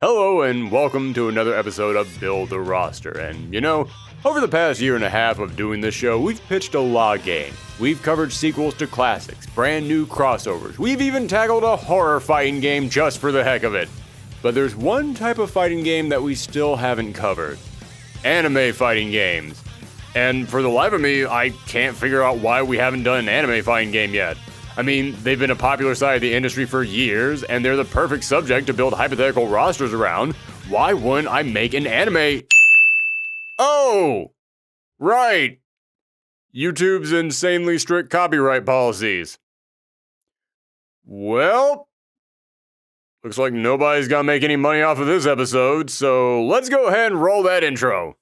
Hello and welcome to another episode of Build the Roster. And over the past year and a half of doing this show, we've pitched a lot of games. We've covered sequels to classics, brand new crossovers. We've even tackled a horror fighting game just for the heck of it. But there's one type of fighting game that we still haven't covered. Anime fighting games. And for the life of me, I can't figure out why we haven't done an anime fighting game yet. I mean, they've been a popular side of the industry for years, and they're the perfect subject to build hypothetical rosters around. Why wouldn't I make an anime? Oh! Right! YouTube's insanely strict copyright policies. Well, looks like nobody's gonna make any money off of this episode, so let's go ahead and roll that intro.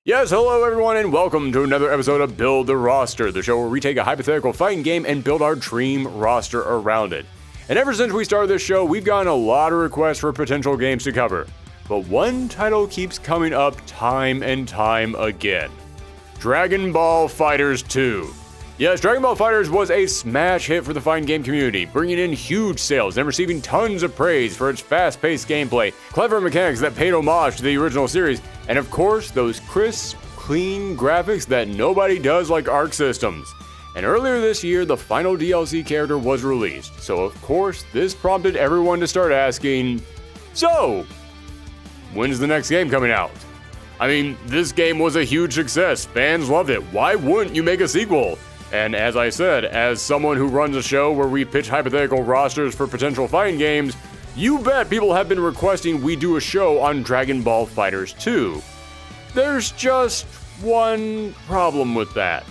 Yes, hello everyone, and welcome to another episode of Build the Roster, the show where we take a hypothetical fighting game and build our dream roster around it. And ever since we started this show, we've gotten a lot of requests for potential games to cover. But one title keeps coming up time and time again. Dragon Ball Fighterz 2. Yes, Dragon Ball Fighterz was a smash hit for the fighting game community, bringing in huge sales and receiving tons of praise for its fast-paced gameplay, clever mechanics that paid homage to the original series, and of course, those crisp, clean graphics that nobody does like Arc Systems. And earlier this year, the final DLC character was released, so of course, this prompted everyone to start asking, so, when's the next game coming out? I mean, this game was a huge success, fans loved it, why wouldn't you make a sequel? And as I said, as someone who runs a show where we pitch hypothetical rosters for potential fighting games, you bet people have been requesting we do a show on Dragon Ball Fighterz 2. There's just one problem with that.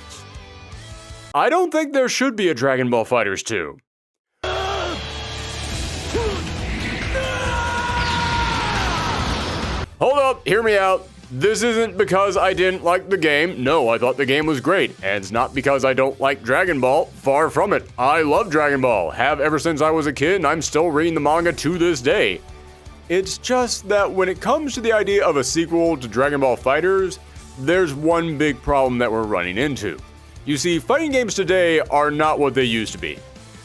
I don't think there should be a Dragon Ball Fighterz 2. Hold up, hear me out. This isn't because I didn't like the game. No, I thought the game was great. And it's not because I don't like Dragon Ball. Far from it. I love Dragon Ball. Have ever since I was a kid, and I'm still reading the manga to this day. It's just that when it comes to the idea of a sequel to Dragon Ball Fighterz, there's one big problem that we're running into. You see, fighting games today are not what they used to be.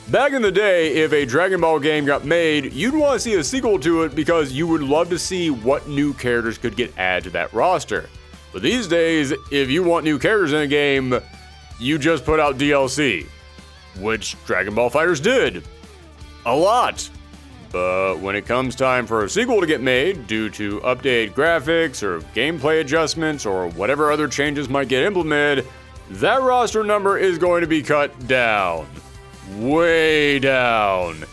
Back in the day, if a Dragon Ball game got made, you'd want to see a sequel to it because you would love to see what new characters could get added to that roster. But these days, if you want new characters in a game, you just put out DLC. Which Dragon Ball Fighterz did. A lot. But when it comes time for a sequel to get made, due to updated graphics or gameplay adjustments or whatever other changes might get implemented, that roster number is going to be cut down. Way down.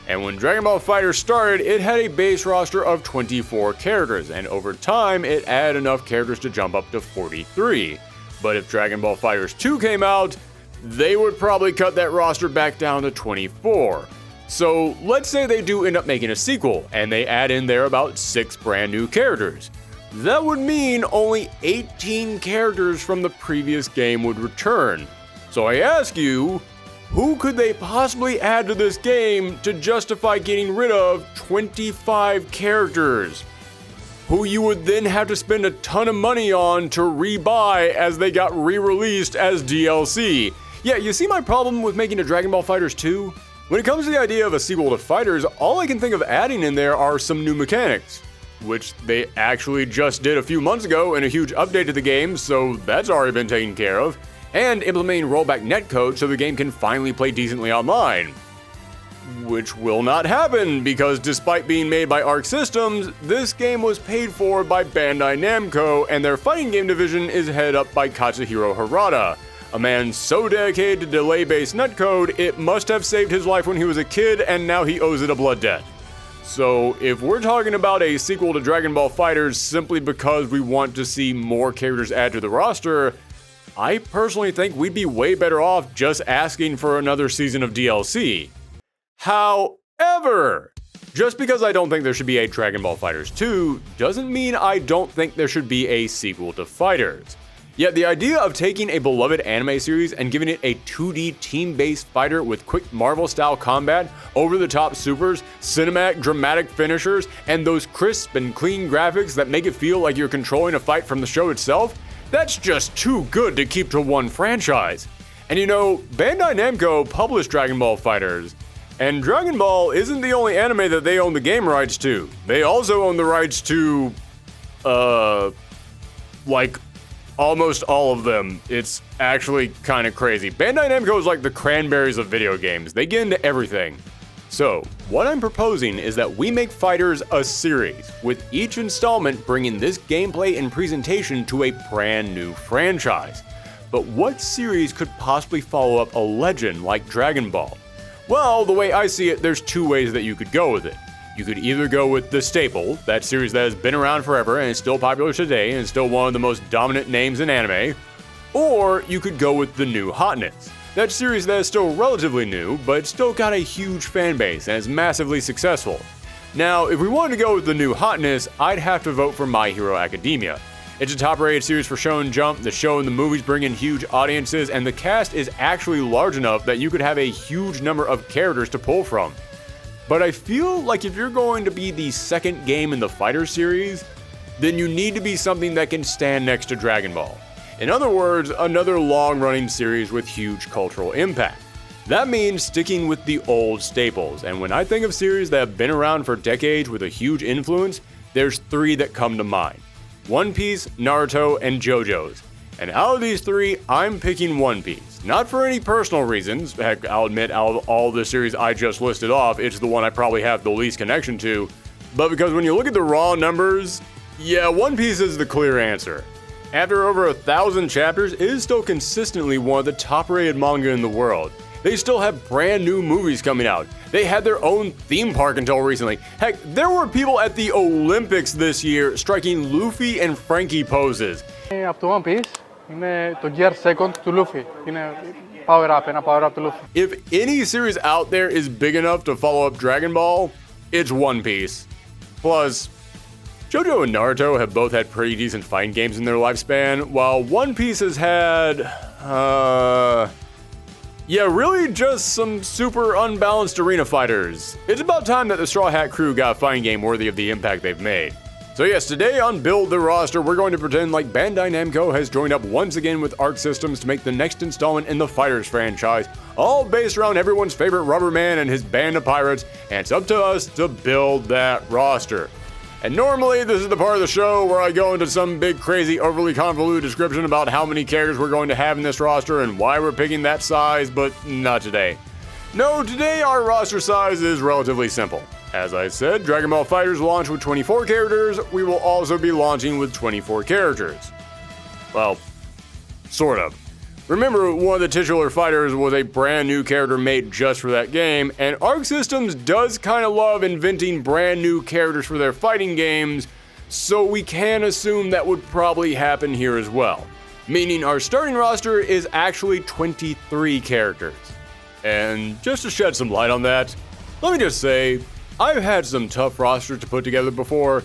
And when Dragon Ball Fighterz started, it had a base roster of 24 characters, and over time, it added enough characters to jump up to 43. But if Dragon Ball Fighterz 2 came out, they would probably cut that roster back down to 24. So let's say they do end up making a sequel, and they add in there about 6 brand new characters. That would mean only 18 characters from the previous game would return. So I ask you, who could they possibly add to this game to justify getting rid of 25 characters? Who you would then have to spend a ton of money on to rebuy as they got re-released as DLC. Yeah, you see my problem with making a Dragon Ball Fighterz 2? When it comes to the idea of a sequel to Fighterz, all I can think of adding in there are some new mechanics, which they actually just did a few months ago in a huge update to the game, so that's already been taken care of. And implementing rollback netcode so the game can finally play decently online. Which will not happen, because despite being made by Arc Systems, this game was paid for by Bandai Namco, and their fighting game division is headed up by Katsuhiro Harada, a man so dedicated to delay-based netcode, it must have saved his life when he was a kid, and now he owes it a blood debt. So if we're talking about a sequel to Dragon Ball Fighterz simply because we want to see more characters added to the roster, I personally think we'd be way better off just asking for another season of DLC. However, just because I don't think there should be a Dragon Ball Fighterz 2 doesn't mean I don't think there should be a sequel to Fighterz. Yet the idea of taking a beloved anime series and giving it a 2D team-based fighter with quick Marvel-style combat, over-the-top supers, cinematic dramatic finishers, and those crisp and clean graphics that make it feel like you're controlling a fight from the show itself, that's just too good to keep to one franchise. And you know, Bandai Namco published Dragon Ball Fighterz, and Dragon Ball isn't the only anime that they own the game rights to. They also own the rights to, like, almost all of them. It's actually kind of crazy. Bandai Namco is like the cranberries of video games. They get into everything. So, what I'm proposing is that we make Fighterz a series, with each installment bringing this gameplay and presentation to a brand new franchise. But what series could possibly follow up a legend like Dragon Ball? Well, the way I see it, there's two ways that you could go with it. You could either go with the staple, that series that has been around forever and is still popular today and still one of the most dominant names in anime, or you could go with the new hotness, that series that is still relatively new, but still got a huge fan base and is massively successful. Now, if we wanted to go with the new hotness, I'd have to vote for My Hero Academia. It's a top-rated series for Shonen Jump, the show and the movies bring in huge audiences, and the cast is actually large enough that you could have a huge number of characters to pull from. But I feel like if you're going to be the second game in the Fighterz series, then you need to be something that can stand next to Dragon Ball. In other words, another long-running series with huge cultural impact. That means sticking with the old staples, and when I think of series that have been around for decades with a huge influence, there's three that come to mind. One Piece, Naruto, and JoJo's. And out of these three, I'm picking One Piece. Not for any personal reasons. Heck, I'll admit, out of all the series I just listed off, it's the one I probably have the least connection to. But because when you look at the raw numbers, yeah, One Piece is the clear answer. After over 1,000 chapters, it is still consistently one of the top-rated manga in the world. They still have brand new movies coming out. They had their own theme park until recently. Heck, there were people at the Olympics this year striking Luffy and Frankie poses. Από το One Piece είναι το Gear Second του Luffy. Είναι ένα power up του Luffy. If any series out there is big enough to follow up Dragon Ball, it's One Piece. Plus, JoJo and Naruto have both had pretty decent fighting games in their lifespan, while One Piece has had, yeah, really just some super unbalanced arena fighters. It's about time that the Straw Hat Crew got a fighting game worthy of the impact they've made. So yes, today on Build the Roster, we're going to pretend like Bandai Namco has joined up once again with Arc Systems to make the next installment in the Fighterz franchise, all based around everyone's favorite Rubber Man and his band of pirates, and it's up to us to build that roster. And normally, this is the part of the show where I go into some big, crazy, overly convoluted description about how many characters we're going to have in this roster and why we're picking that size, but not today. No, today our roster size is relatively simple. As I said, Dragon Ball Fighterz launched with 24 characters. We will also be launching with 24 characters. Well, sort of. Remember, one of the titular fighters was a brand new character made just for that game, and Arc Systems does kind of love inventing brand new characters for their fighting games, so we can assume that would probably happen here as well. Meaning our starting roster is actually 23 characters. And just to shed some light on that, let me just say, I've had some tough rosters to put together before.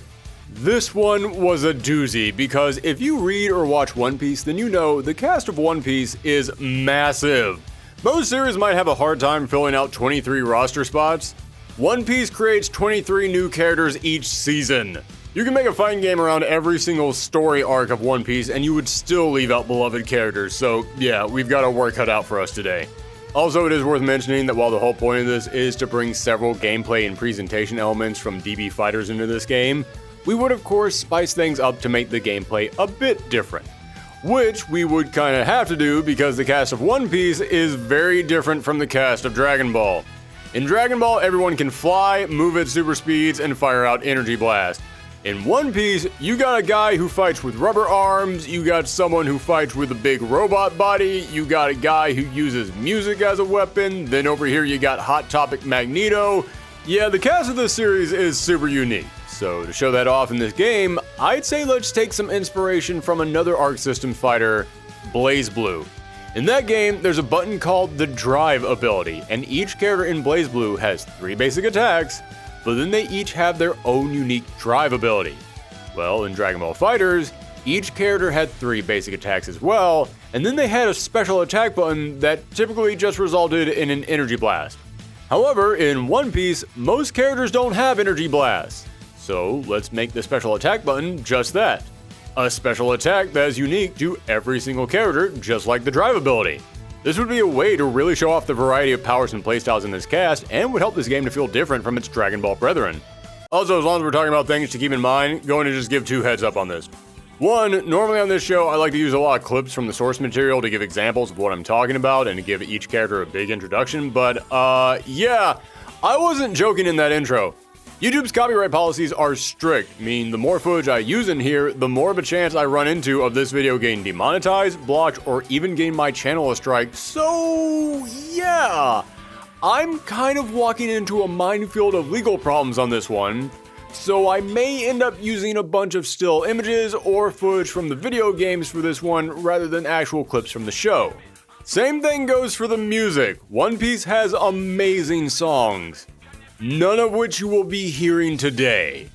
This one was a doozy, because if you read or watch One Piece, then you know the cast of One Piece is massive. Most series might have a hard time filling out 23 roster spots. One Piece creates 23 new characters each season. You can make a fighting game around every single story arc of One Piece and you would still leave out beloved characters, so yeah, we've got our work cut out for us today. Also, it is worth mentioning that while the whole point of this is to bring several gameplay and presentation elements from DB Fighterz into this game, we would of course spice things up to make the gameplay a bit different. Which we would kinda have to do because the cast of One Piece is very different from the cast of Dragon Ball. In Dragon Ball, everyone can fly, move at super speeds, and fire out energy blast. In One Piece, you got a guy who fights with rubber arms, you got someone who fights with a big robot body, you got a guy who uses music as a weapon, then over here you got Hot Topic Magneto. Yeah, the cast of this series is super unique. So to show that off in this game, I'd say let's take some inspiration from another Arc System fighter, BlazBlue. In that game, there's a button called the Drive ability, and each character in BlazBlue has 3 basic attacks, but then they each have their own unique drive ability. Well, in Dragon Ball Fighterz, Each character had 3 basic attacks as well, and then they had a special attack button that typically just resulted in an energy blast. However, in One Piece, most characters don't have energy blasts. So let's make the special attack button just that. A special attack that is unique to every single character, just like the drive ability. This would be a way to really show off the variety of powers and playstyles in this cast, and would help this game to feel different from its Dragon Ball brethren. Also, as long as we're talking about things to keep in mind, going to just give 2 heads up on this. 1, normally on this show, I like to use a lot of clips from the source material to give examples of what I'm talking about and to give each character a big introduction, but yeah, I wasn't joking in that intro. YouTube's copyright policies are strict, meaning the more footage I use in here, the more of a chance I run into of this video getting demonetized, blocked, or even getting my channel a strike, so yeah, I'm kind of walking into a minefield of legal problems on this one. So I may end up using a bunch of still images or footage from the video games for this one rather than actual clips from the show. Same thing goes for the music. One Piece has amazing songs, none of which you will be hearing today.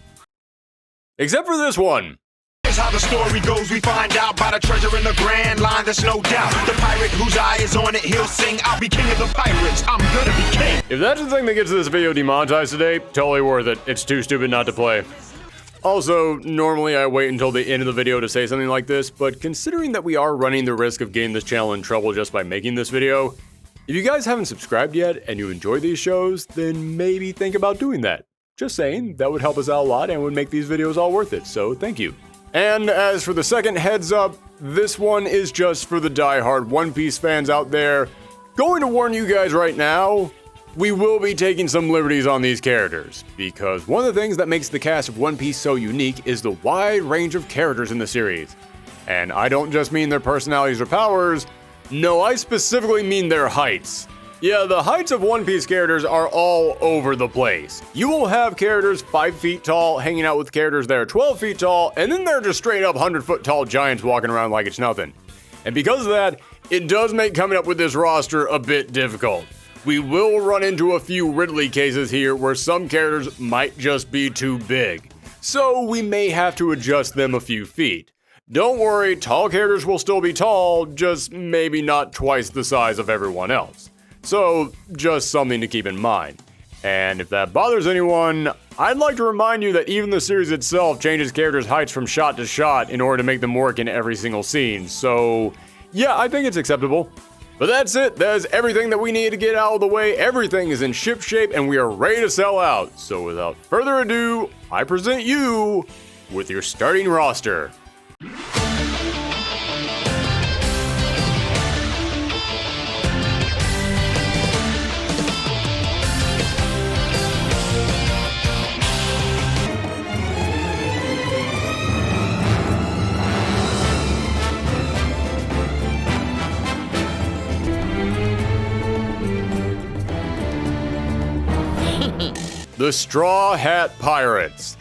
Except for this one. Here's how the story goes, we find out about a treasure in the Grand Line, there's no doubt. The pirate whose eye is on it, he'll sing, I'll be king of the pirates, I'm gonna be king. If that's the thing that gets this video demonetized today, totally worth it. It's too stupid not to play. Also, normally I wait until the end of the video to say something like this, but considering that we are running the risk of getting this channel in trouble just by making this video, if you guys haven't subscribed yet and you enjoy these shows, then maybe think about doing that. Just saying, that would help us out a lot and would make these videos all worth it, so thank you. And as for the second heads up, this one is just for the die-hard One Piece fans out there. Going to warn you guys right now, we will be taking some liberties on these characters, because one of the things that makes the cast of One Piece so unique is the wide range of characters in the series. And I don't just mean their personalities or powers, no, I specifically mean their heights. Yeah, the heights of One Piece characters are all over the place. You will have characters 5 feet tall hanging out with characters that are 12 feet tall, and then they're just straight up 100-foot tall giants walking around like it's nothing. And because of that, it does make coming up with this roster a bit difficult. We will run into a few Ridley cases here where some characters might just be too big. So we may have to adjust them a few feet. Don't worry, tall characters will still be tall, just maybe not twice the size of everyone else. So, just something to keep in mind. And if that bothers anyone, I'd like to remind you that even the series itself changes characters' heights from shot to shot in order to make them work in every single scene. So, yeah, I think it's acceptable. But that's it. That is everything that we need to get out of the way. Everything is in ship shape and we are ready to sell out. So without further ado, I present you with your starting roster. The Straw Hat Pirates.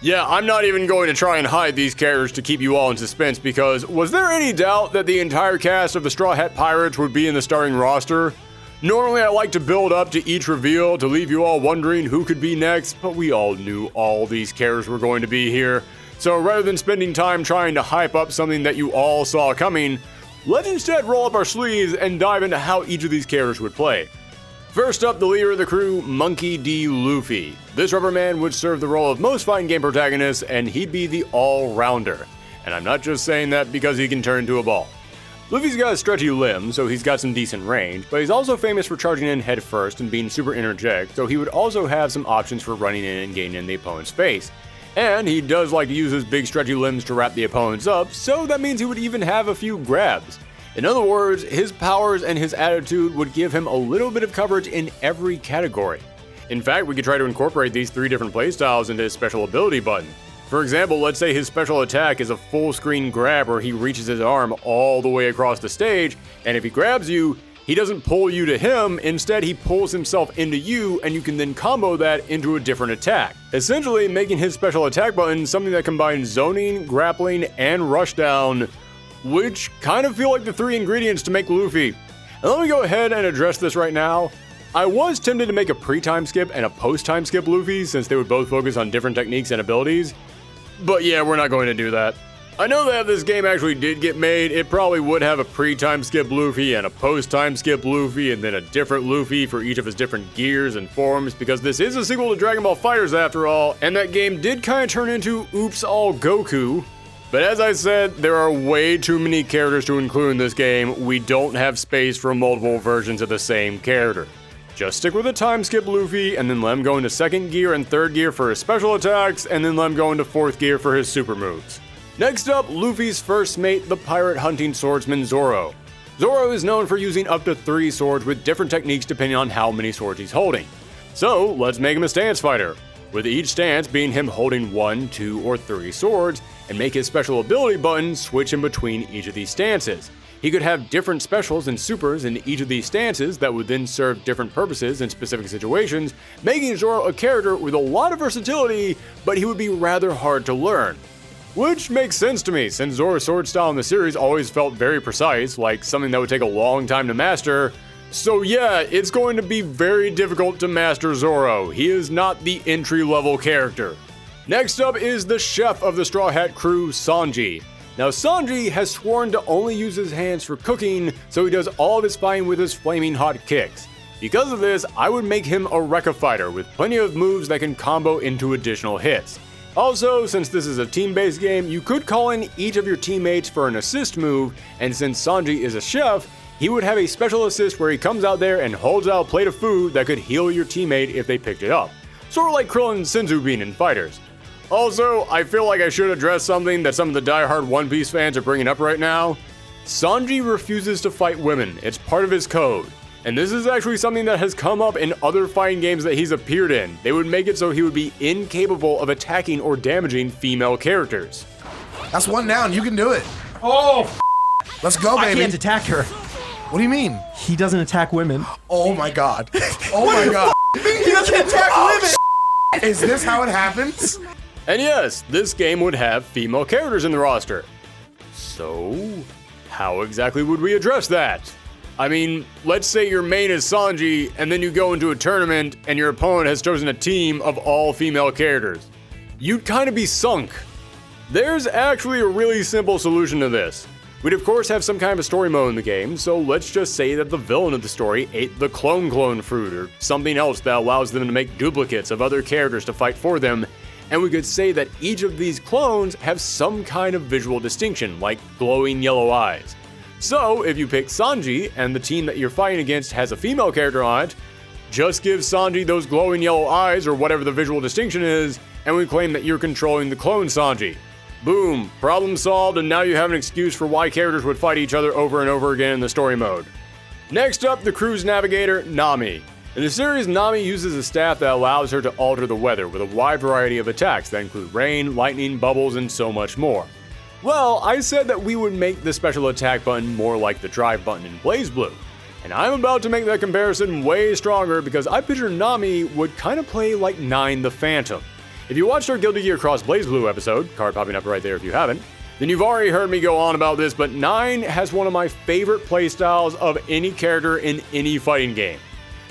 Yeah, I'm not even going to try and hide these characters to keep you all in suspense, because was there any doubt that the entire cast of the Straw Hat Pirates would be in the starting roster? Normally I like to build up to each reveal to leave you all wondering who could be next, but we all knew all these characters were going to be here. So rather than spending time trying to hype up something that you all saw coming, let's instead roll up our sleeves and dive into how each of these characters would play. First up, the leader of the crew, Monkey D. Luffy. This rubber man would serve the role of most fighting game protagonists, and he'd be the all-rounder. And I'm not just saying that because he can turn into a ball. Luffy's got a stretchy limb, so he's got some decent range, but he's also famous for charging in head first and being super energetic, so he would also have some options for running in and getting in the opponent's face. And he does like to use his big stretchy limbs to wrap the opponents up, so that means he would even have a few grabs. In other words, his powers and his attitude would give him a little bit of coverage in every category. In fact, we could try to incorporate these 3 different playstyles into his special ability button. For example, let's say his special attack is a full screen grab where he reaches his arm all the way across the stage, and if he grabs you, he doesn't pull you to him, instead he pulls himself into you, and you can then combo that into a different attack. Essentially making his special attack button something that combines zoning, grappling, and rushdown, which kind of feel like the 3 ingredients to make Luffy. And let me go ahead and address this right now. I was tempted to make a pre-time skip and a post-time skip Luffy, since they would both focus on different techniques and abilities. But yeah, we're not going to do that. I know that if this game actually did get made, it probably would have a pre-time skip Luffy and a post-time skip Luffy and then a different Luffy for each of his different gears and forms, because this is a sequel to Dragon Ball Fighterz after all, and that game did kind of turn into Oops All Goku. But as I said, there are way too many characters to include in this game. We don't have space for multiple versions of the same character. Just stick with a time skip Luffy, and then let him go into second gear and third gear for his special attacks, and then let him go into fourth gear for his super moves. Next up, Luffy's first mate, the pirate hunting swordsman Zoro. Zoro is known for using up to 3 swords with different techniques depending on how many swords he's holding. So let's make him a stance fighter, with each stance being him holding 1, 2, or 3 swords, and make his special ability button switch in between each of these stances. He could have different specials and supers in each of these stances that would then serve different purposes in specific situations, making Zoro a character with a lot of versatility, but he would be rather hard to learn. Which makes sense to me, since Zoro's sword style in the series always felt very precise, like something that would take a long time to master. So yeah, it's going to be very difficult to master Zoro. He is not the entry-level character. Next up is the chef of the Straw Hat crew, Sanji. Now Sanji has sworn to only use his hands for cooking, so he does all of his fighting with his flaming hot kicks. Because of this, I would make him a Rekka fighter with plenty of moves that can combo into additional hits. Also, since this is a team-based game, you could call in each of your teammates for an assist move, and since Sanji is a chef, he would have a special assist where he comes out there and holds out a plate of food that could heal your teammate if they picked it up. Sort of like Krillin and Senzu being in Fighters. Also, I feel like I should address something that some of the die-hard One Piece fans are bringing up right now. Sanji refuses to fight women. It's part of his code. And this is actually something that has come up in other fighting games that he's appeared in. They would make it so he would be incapable of attacking or damaging female characters. That's one down. You can do it. Oh, Let's go, baby. I can't attack her. What do you mean? He doesn't attack women. Oh my god. Oh my god. He doesn't attack women. Is this how it happens? And yes, this game would have female characters in the roster. So, how exactly would we address that? I mean, let's say your main is Sanji, and then you go into a tournament, and your opponent has chosen a team of all female characters. You'd kind of be sunk. There's actually a really simple solution to this. We'd of course have some kind of a story mode in the game, so let's just say that the villain of the story ate the clone fruit, or something else that allows them to make duplicates of other characters to fight for them, and we could say that each of these clones have some kind of visual distinction, like glowing yellow eyes. So, if you pick Sanji, and the team that you're fighting against has a female character on it, just give Sanji those glowing yellow eyes, or whatever the visual distinction is, and we claim that you're controlling the clone Sanji. Boom, problem solved, and now you have an excuse for why characters would fight each other over and over again in the story mode. Next up, the crew's navigator, Nami. In the series, Nami uses a staff that allows her to alter the weather with a wide variety of attacks that include rain, lightning, bubbles, and so much more. Well, I said that we would make the special attack button more like the drive button in BlazBlue. And I'm about to make that comparison way stronger because I picture Nami would kind of play like Nine the Phantom. If you watched our Guilty Gear Cross BlazBlue episode, card popping up right there if you haven't, then you've already heard me go on about this, but Nine has one of my favorite playstyles of any character in any fighting game.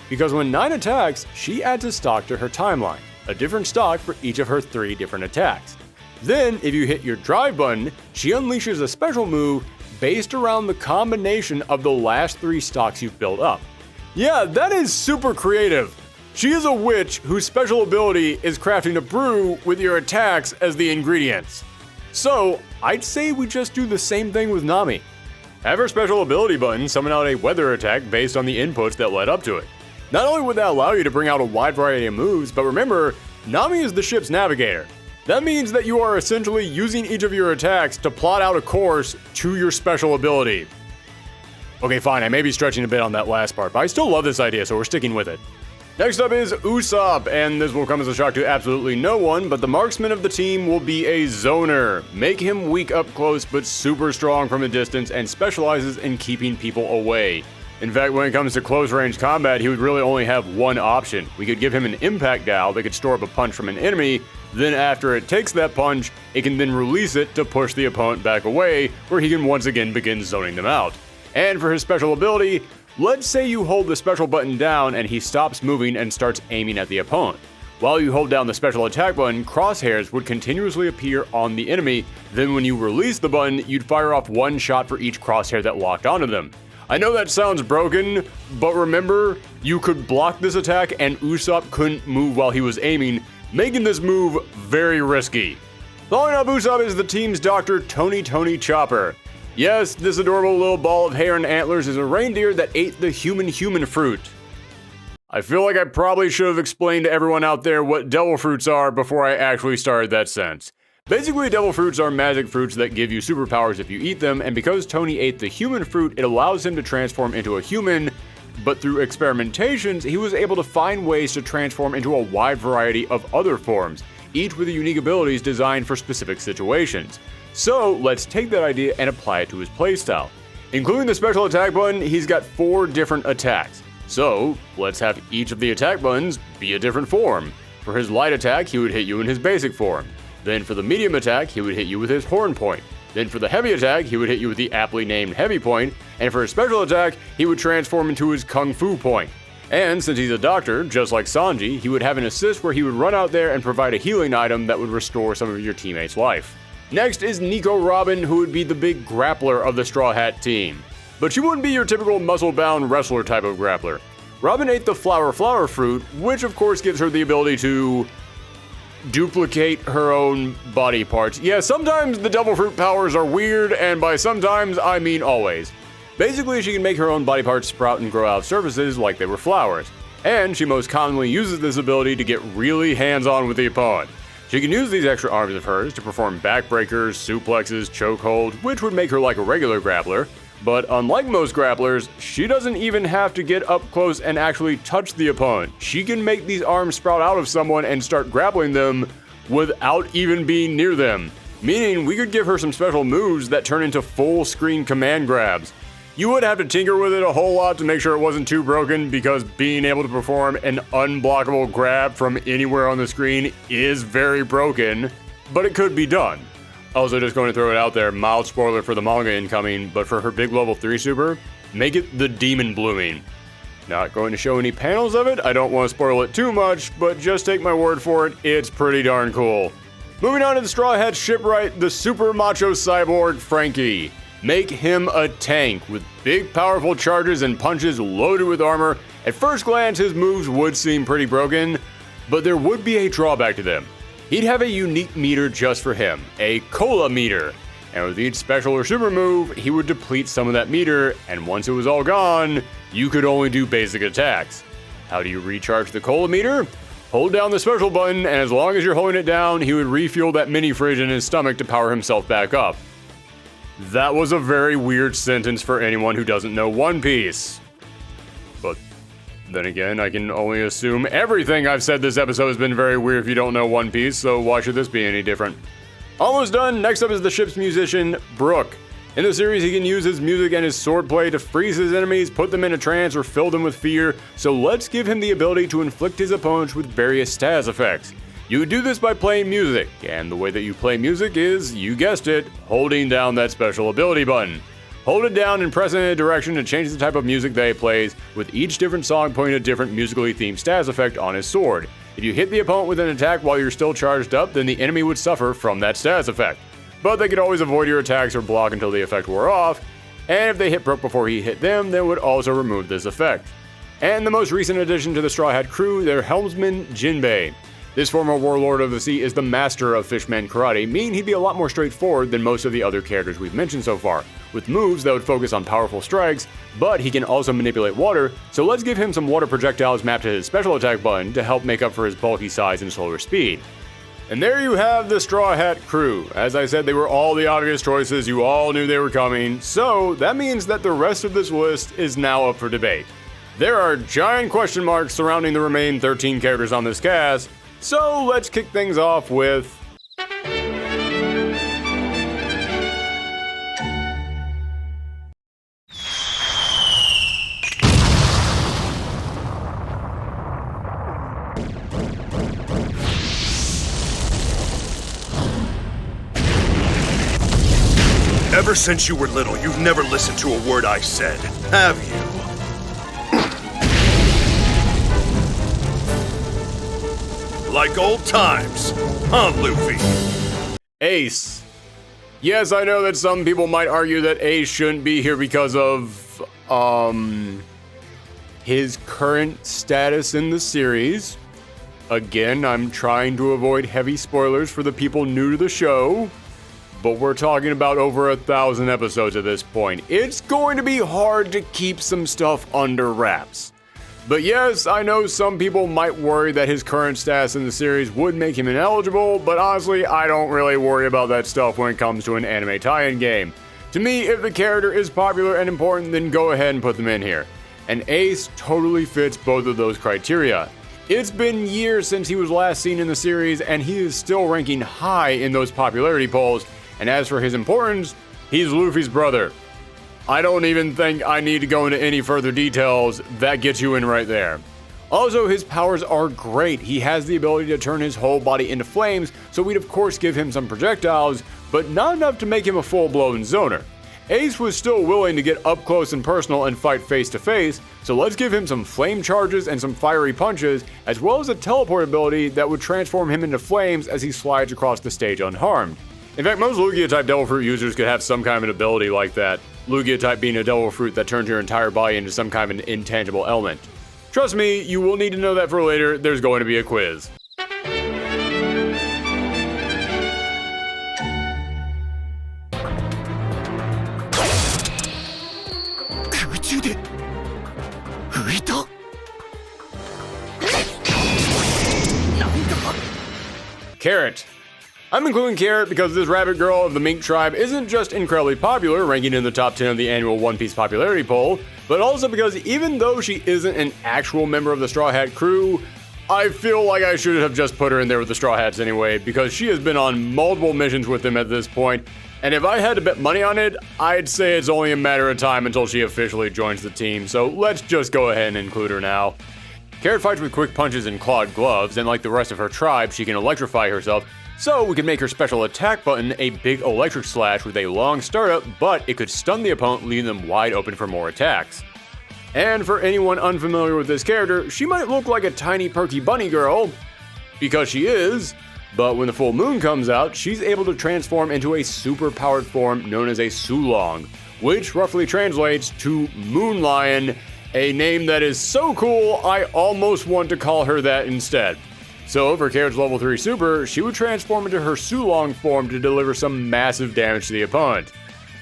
Because when Nine attacks, she adds a stock to her timeline, a different stock for each of her 3 different attacks. Then, if you hit your drive button, she unleashes a special move based around the combination of the last 3 stocks you've built up. Yeah, that is super creative. She is a witch whose special ability is crafting a brew with your attacks as the ingredients. So, I'd say we just do the same thing with Nami. Have her special ability button summon out a weather attack based on the inputs that led up to it. Not only would that allow you to bring out a wide variety of moves, but remember, Nami is the ship's navigator. That means that you are essentially using each of your attacks to plot out a course to your special ability. Okay, fine, I may be stretching a bit on that last part, but I still love this idea, so we're sticking with it. Next up is Usopp, and this will come as a shock to absolutely no one, but the marksman of the team will be a zoner. Make him weak up close, but super strong from a distance, and specializes in keeping people away. In fact, when it comes to close-range combat, he would really only have one option. We could give him an impact dial that could store up a punch from an enemy, then after it takes that punch, it can then release it to push the opponent back away, where he can once again begin zoning them out. And for his special ability, let's say you hold the special button down and he stops moving and starts aiming at the opponent. While you hold down the special attack button, crosshairs would continuously appear on the enemy, then when you release the button, you'd fire off one shot for each crosshair that locked onto them. I know that sounds broken, but remember, you could block this attack and Usopp couldn't move while he was aiming, making this move very risky. Following up Usopp is the team's doctor, Tony Chopper. Yes, this adorable little ball of hair and antlers is a reindeer that ate the human fruit. I feel like I probably should have explained to everyone out there what devil fruits are before I actually started that sentence. Basically, devil fruits are magic fruits that give you superpowers if you eat them, and because Tony ate the human fruit, it allows him to transform into a human, but through experimentations, he was able to find ways to transform into a wide variety of other forms, each with unique abilities designed for specific situations. So, let's take that idea and apply it to his playstyle. Including the special attack button, he's got 4 different attacks. So, let's have each of the attack buttons be a different form. For his light attack, he would hit you in his basic form. Then for the medium attack, he would hit you with his horn point. Then for the heavy attack, he would hit you with the aptly named heavy point. And for his special attack, he would transform into his kung fu point. And since he's a doctor, just like Sanji, he would have an assist where he would run out there and provide a healing item that would restore some of your teammates' life. Next is Nico Robin, who would be the big grappler of the Straw Hat team. But she wouldn't be your typical muscle-bound wrestler type of grappler. Robin ate the flower fruit, which of course gives her the ability to duplicate her own body parts. Yeah, sometimes the devil fruit powers are weird, and by sometimes, I mean always. Basically, she can make her own body parts sprout and grow out of surfaces like they were flowers. And she most commonly uses this ability to get really hands-on with the opponent. She can use these extra arms of hers to perform backbreakers, suplexes, chokehold, which would make her like a regular grappler. But unlike most grapplers, she doesn't even have to get up close and actually touch the opponent. She can make these arms sprout out of someone and start grappling them without even being near them. Meaning we could give her some special moves that turn into full screen command grabs. You would have to tinker with it a whole lot to make sure it wasn't too broken, because being able to perform an unblockable grab from anywhere on the screen is very broken, but it could be done. Also, just going to throw it out there, mild spoiler for the manga incoming, but for her big level 3 super, make it the Demon Blooming. Not going to show any panels of it, I don't want to spoil it too much, but just take my word for it, it's pretty darn cool. Moving on to the Straw Hat shipwright, the super macho cyborg Frankie. Make him a tank with big powerful charges and punches loaded with armor. At first glance, his moves would seem pretty broken, but there would be a drawback to them. He'd have a unique meter just for him, a cola meter. And with each special or super move, he would deplete some of that meter, and once it was all gone, you could only do basic attacks. How do you recharge the cola meter? Hold down the special button, and as long as you're holding it down, he would refuel that mini fridge in his stomach to power himself back up. That was a very weird sentence for anyone who doesn't know One Piece. But then again, I can only assume everything I've said this episode has been very weird if you don't know One Piece, so why should this be any different? Almost done. Next up is the ship's musician, Brook. In the series, he can use his music and his swordplay to freeze his enemies, put them in a trance, or fill them with fear, so let's give him the ability to inflict his opponents with various status effects. You do this by playing music, and the way that you play music is, you guessed it, holding down that special ability button. Hold it down and press it in a direction to change the type of music that he plays, with each different song putting a different musically themed status effect on his sword. If you hit the opponent with an attack while you're still charged up, then the enemy would suffer from that status effect. But they could always avoid your attacks or block until the effect wore off, and if they hit Brook before he hit them, they would also remove this effect. And the most recent addition to the Straw Hat crew, their helmsman, Jinbei. This former warlord of the sea is the master of fishman karate, meaning he'd be a lot more straightforward than most of the other characters we've mentioned so far, with moves that would focus on powerful strikes, but he can also manipulate water, so let's give him some water projectiles mapped to his special attack button to help make up for his bulky size and slower speed. And there you have the Straw Hat crew. As I said, they were all the obvious choices, you all knew they were coming, so that means that the rest of this list is now up for debate. There are giant question marks surrounding the remaining 13 characters on this cast, so let's kick things off with... Ever since you were little, you've never listened to a word I said, have you? Like old times, huh, Luffy? Ace. Yes, I know that some people might argue that Ace shouldn't be here because of, his current status in the series. Again, I'm trying to avoid heavy spoilers for the people new to the show, but we're talking about over 1,000 episodes at this point. It's going to be hard to keep some stuff under wraps. But yes, I know some people might worry that his current status in the series would make him ineligible, but honestly, I don't really worry about that stuff when it comes to an anime tie-in game. To me, if the character is popular and important, then go ahead and put them in here. And Ace totally fits both of those criteria. It's been years since he was last seen in the series, and he is still ranking high in those popularity polls, and as for his importance, he's Luffy's brother. I don't even think I need to go into any further details. That gets you in right there. Also, his powers are great. He has the ability to turn his whole body into flames, so we'd of course give him some projectiles, but not enough to make him a full-blown zoner. Ace was still willing to get up close and personal and fight face to face, so let's give him some flame charges and some fiery punches, as well as a teleport ability that would transform him into flames as he slides across the stage unharmed. In fact, most Lugia-type Devil Fruit users could have some kind of an ability like that. Lugia-type being a Devil Fruit that turns your entire body into some kind of an intangible element. Trust me, you will need to know that for later. There's going to be a quiz. Carrot. I'm including Carrot because this rabbit girl of the Mink tribe isn't just incredibly popular, ranking in the top 10 of the annual One Piece popularity poll, but also because even though she isn't an actual member of the Straw Hat crew, I feel like I should have just put her in there with the Straw Hats anyway, because she has been on multiple missions with them at this point, and if I had to bet money on it, I'd say it's only a matter of time until she officially joins the team, so let's just go ahead and include her now. Carrot fights with quick punches and clawed gloves, and like the rest of her tribe, she can electrify herself, so we can make her special attack button a big electric slash with a long startup, but it could stun the opponent, leaving them wide open for more attacks. And for anyone unfamiliar with this character, she might look like a tiny perky bunny girl, because she is, but when the full moon comes out, she's able to transform into a super-powered form known as a Sulong, which roughly translates to Moon Lion, a name that is so cool, I almost want to call her that instead. So for Carrot's level 3 super, she would transform into her Sulong form to deliver some massive damage to the opponent.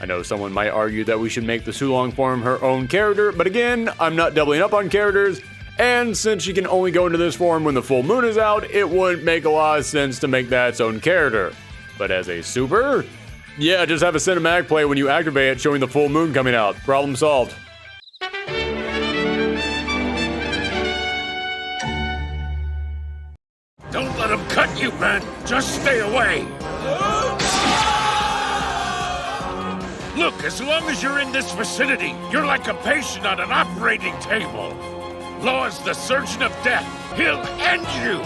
I know someone might argue that we should make the Sulong form her own character, but again, I'm not doubling up on characters, and since she can only go into this form when the full moon is out, it wouldn't make a lot of sense to make that its own character. But as a super, yeah, just have a cinematic play when you activate it showing the full moon coming out. Problem solved. Don't let him cut you, man. Just stay away. Look, as long as you're in this vicinity, you're like a patient on an operating table. Law is the surgeon of death. He'll end you.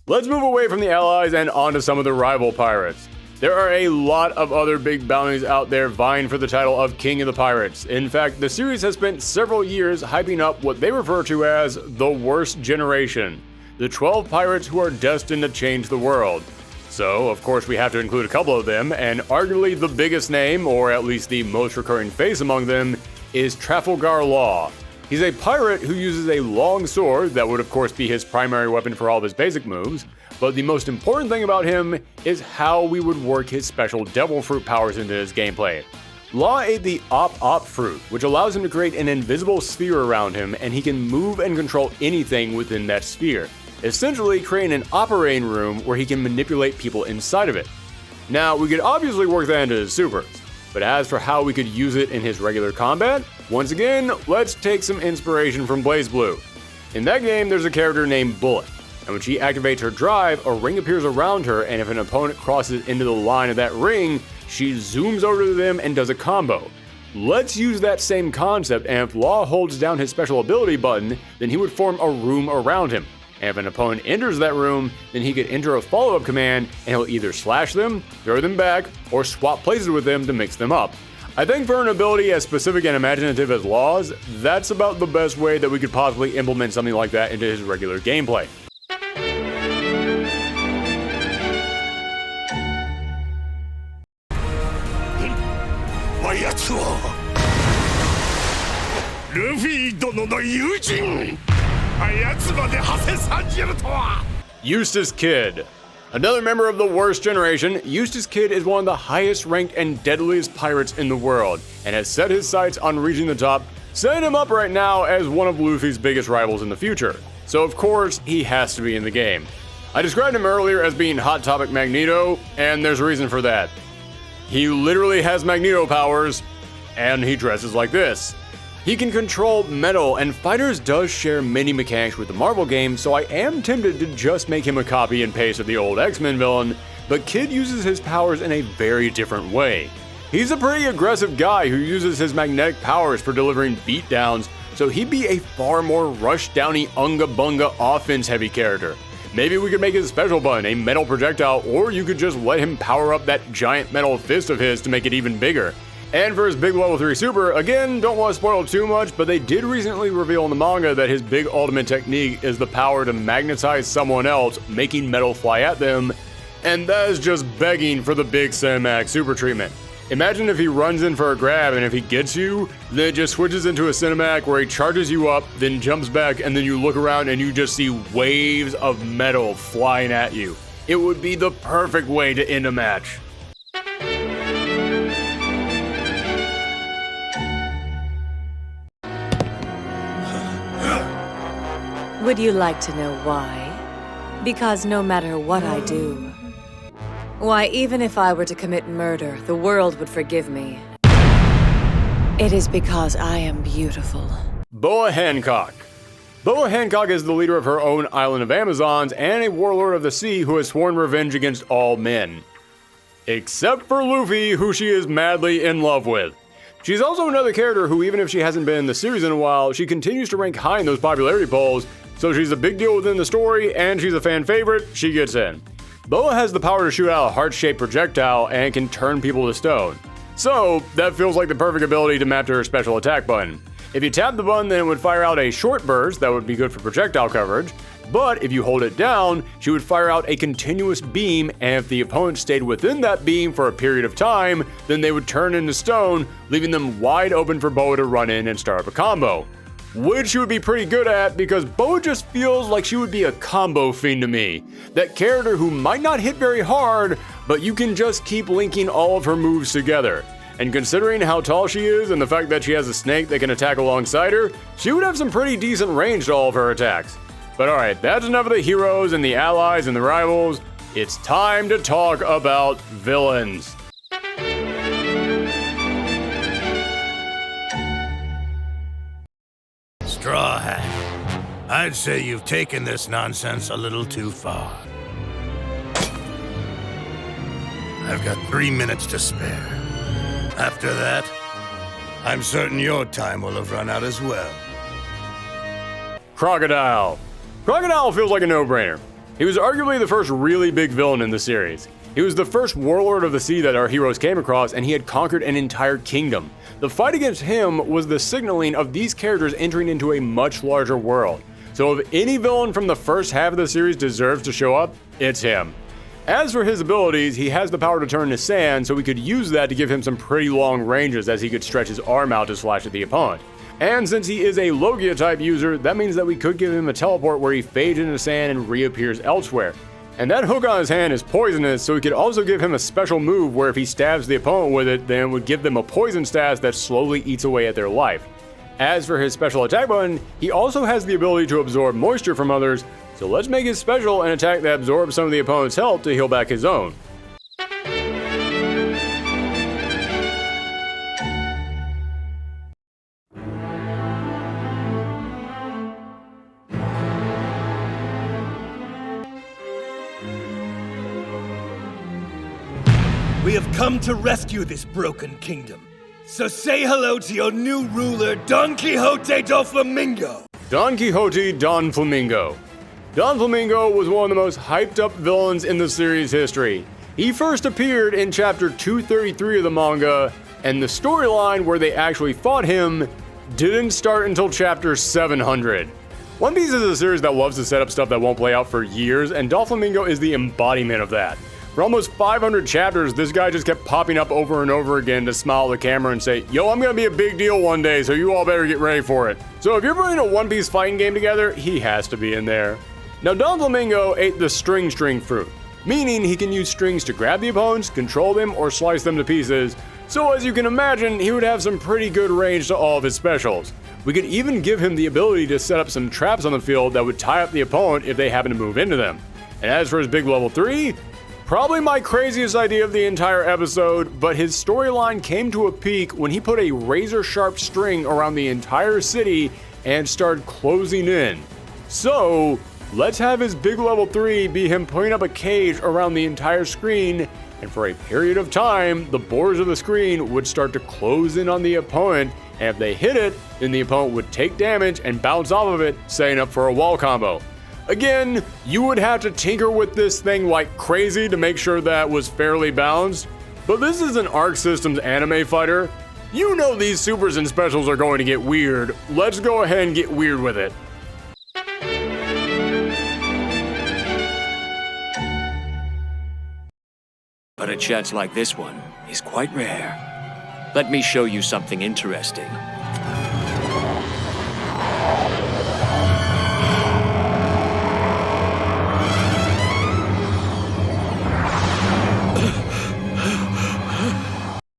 Let's move away from the allies and onto some of the rival pirates. There are a lot of other big bounties out there vying for the title of King of the Pirates. In fact, the series has spent several years hyping up what they refer to as the worst generation. The 12 pirates who are destined to change the world. So, of course, we have to include a couple of them, and arguably the biggest name, or at least the most recurring face among them, is Trafalgar Law. He's a pirate who uses a long sword that would of course be his primary weapon for all of his basic moves, but the most important thing about him is how we would work his special Devil Fruit powers into his gameplay. Law ate the Op fruit, which allows him to create an invisible sphere around him, and he can move and control anything within that sphere, essentially creating an operating room where he can manipulate people inside of it. Now, we could obviously work that into his supers, but as for how we could use it in his regular combat, once again, let's take some inspiration from BlazBlue. In that game, there's a character named Bullet, and when she activates her drive, a ring appears around her, and if an opponent crosses into the line of that ring, she zooms over to them and does a combo. Let's use that same concept, and if Law holds down his special ability button, then he would form a room around him. And if an opponent enters that room, then he could enter a follow-up command, and he'll either slash them, throw them back, or swap places with them to mix them up. I think for an ability as specific and imaginative as Law's, that's about the best way that we could possibly implement something like that into his regular gameplay. ルフィ殿の友人あやつまで馳せ参じるとは Eustace Kid. Another member of the worst generation, Eustace Kid is one of the highest ranked and deadliest pirates in the world, and has set his sights on reaching the top, setting him up right now as one of Luffy's biggest rivals in the future. So of course, he has to be in the game. I described him earlier as being Hot Topic Magneto, and there's a reason for that. He literally has Magneto powers, and he dresses like this. He can control metal, and Fighterz does share many mechanics with the Marvel game, so I am tempted to just make him a copy and paste of the old X-Men villain, but Kid uses his powers in a very different way. He's a pretty aggressive guy who uses his magnetic powers for delivering beatdowns, so he'd be a far more rush-downy unga-bunga offense-heavy character. Maybe we could make his special button a metal projectile, or you could just let him power up that giant metal fist of his to make it even bigger. And for his big level 3 super, again, don't want to spoil too much, but they did recently reveal in the manga that his big ultimate technique is the power to magnetize someone else, making metal fly at them, and that is just begging for the big cinematic super treatment. Imagine if he runs in for a grab, and if he gets you, then it just switches into a cinematic where he charges you up, then jumps back, and then you look around and you just see waves of metal flying at you. It would be the perfect way to end a match. Would you like to know why? Because no matter what I do, why, even if I were to commit murder, the world would forgive me. It is because I am beautiful. Boa Hancock. Boa Hancock is the leader of her own island of Amazons and a warlord of the sea who has sworn revenge against all men. Except for Luffy, who she is madly in love with. She's also another character who, even if she hasn't been in the series in a while, she continues to rank high in those popularity polls, so she's a big deal within the story, and she's a fan favorite, she gets in. Boa has the power to shoot out a heart-shaped projectile and can turn people to stone. So, that feels like the perfect ability to map to her special attack button. If you tap the button, then it would fire out a short burst that would be good for projectile coverage, but if you hold it down, she would fire out a continuous beam, and if the opponent stayed within that beam for a period of time, then they would turn into stone, leaving them wide open for Boa to run in and start up a combo. Which she would be pretty good at, because Boa just feels like she would be a combo fiend to me. That character who might not hit very hard, but you can just keep linking all of her moves together. And considering how tall she is and the fact that she has a snake that can attack alongside her, she would have some pretty decent range to all of her attacks. But alright, that's enough of the heroes and the allies and the rivals. It's time to talk about villains. Straw Hat, I'd say you've taken this nonsense a little too far. I've got 3 minutes to spare. After that, I'm certain your time will have run out as well. Crocodile. Crocodile feels like a no-brainer. He was arguably the first really big villain in the series. He was the first warlord of the sea that our heroes came across, and he had conquered an entire kingdom. The fight against him was the signaling of these characters entering into a much larger world. So if any villain from the first half of the series deserves to show up, it's him. As for his abilities, he has the power to turn to sand, so we could use that to give him some pretty long ranges as he could stretch his arm out to slash at the opponent. And since he is a Logia type user, that means that we could give him a teleport where he fades into sand and reappears elsewhere. And that hook on his hand is poisonous, so we could also give him a special move where if he stabs the opponent with it, then it would give them a poison status that slowly eats away at their life. As for his special attack button, he also has the ability to absorb moisture from others, so let's make his special an attack that absorbs some of the opponent's health to heal back his own. We have come to rescue this broken kingdom. So say hello to your new ruler, Don Quixote do Flamingo. Don Quixote Don Flamingo. Don Flamingo was one of the most hyped up villains in the series history. He first appeared in chapter 233 of the manga, and the storyline where they actually fought him didn't start until chapter 700. One Piece is a series that loves to set up stuff that won't play out for years, and Doflamingo is the embodiment of that. For almost 500 chapters, this guy just kept popping up over and over again to smile at the camera and say, yo, I'm gonna be a big deal one day, so you all better get ready for it. So if you're putting a One Piece fighting game together, he has to be in there. Now, Don Flamingo ate the string fruit, meaning he can use strings to grab the opponents, control them, or slice them to pieces. So as you can imagine, he would have some pretty good range to all of his specials. We could even give him the ability to set up some traps on the field that would tie up the opponent if they happen to move into them. And as for his big level 3, probably my craziest idea of the entire episode, but his storyline came to a peak when he put a razor-sharp string around the entire city and started closing in. So, let's have his big level 3 be him putting up a cage around the entire screen, and for a period of time, the borders of the screen would start to close in on the opponent, and if they hit it, then the opponent would take damage and bounce off of it, setting up for a wall combo. Again, you would have to tinker with this thing like crazy to make sure that was fairly balanced, but this is an Arc Systems anime fighter. You know these supers and specials are going to get weird. Let's go ahead and get weird with it. But a chance like this one is quite rare. Let me show you something interesting.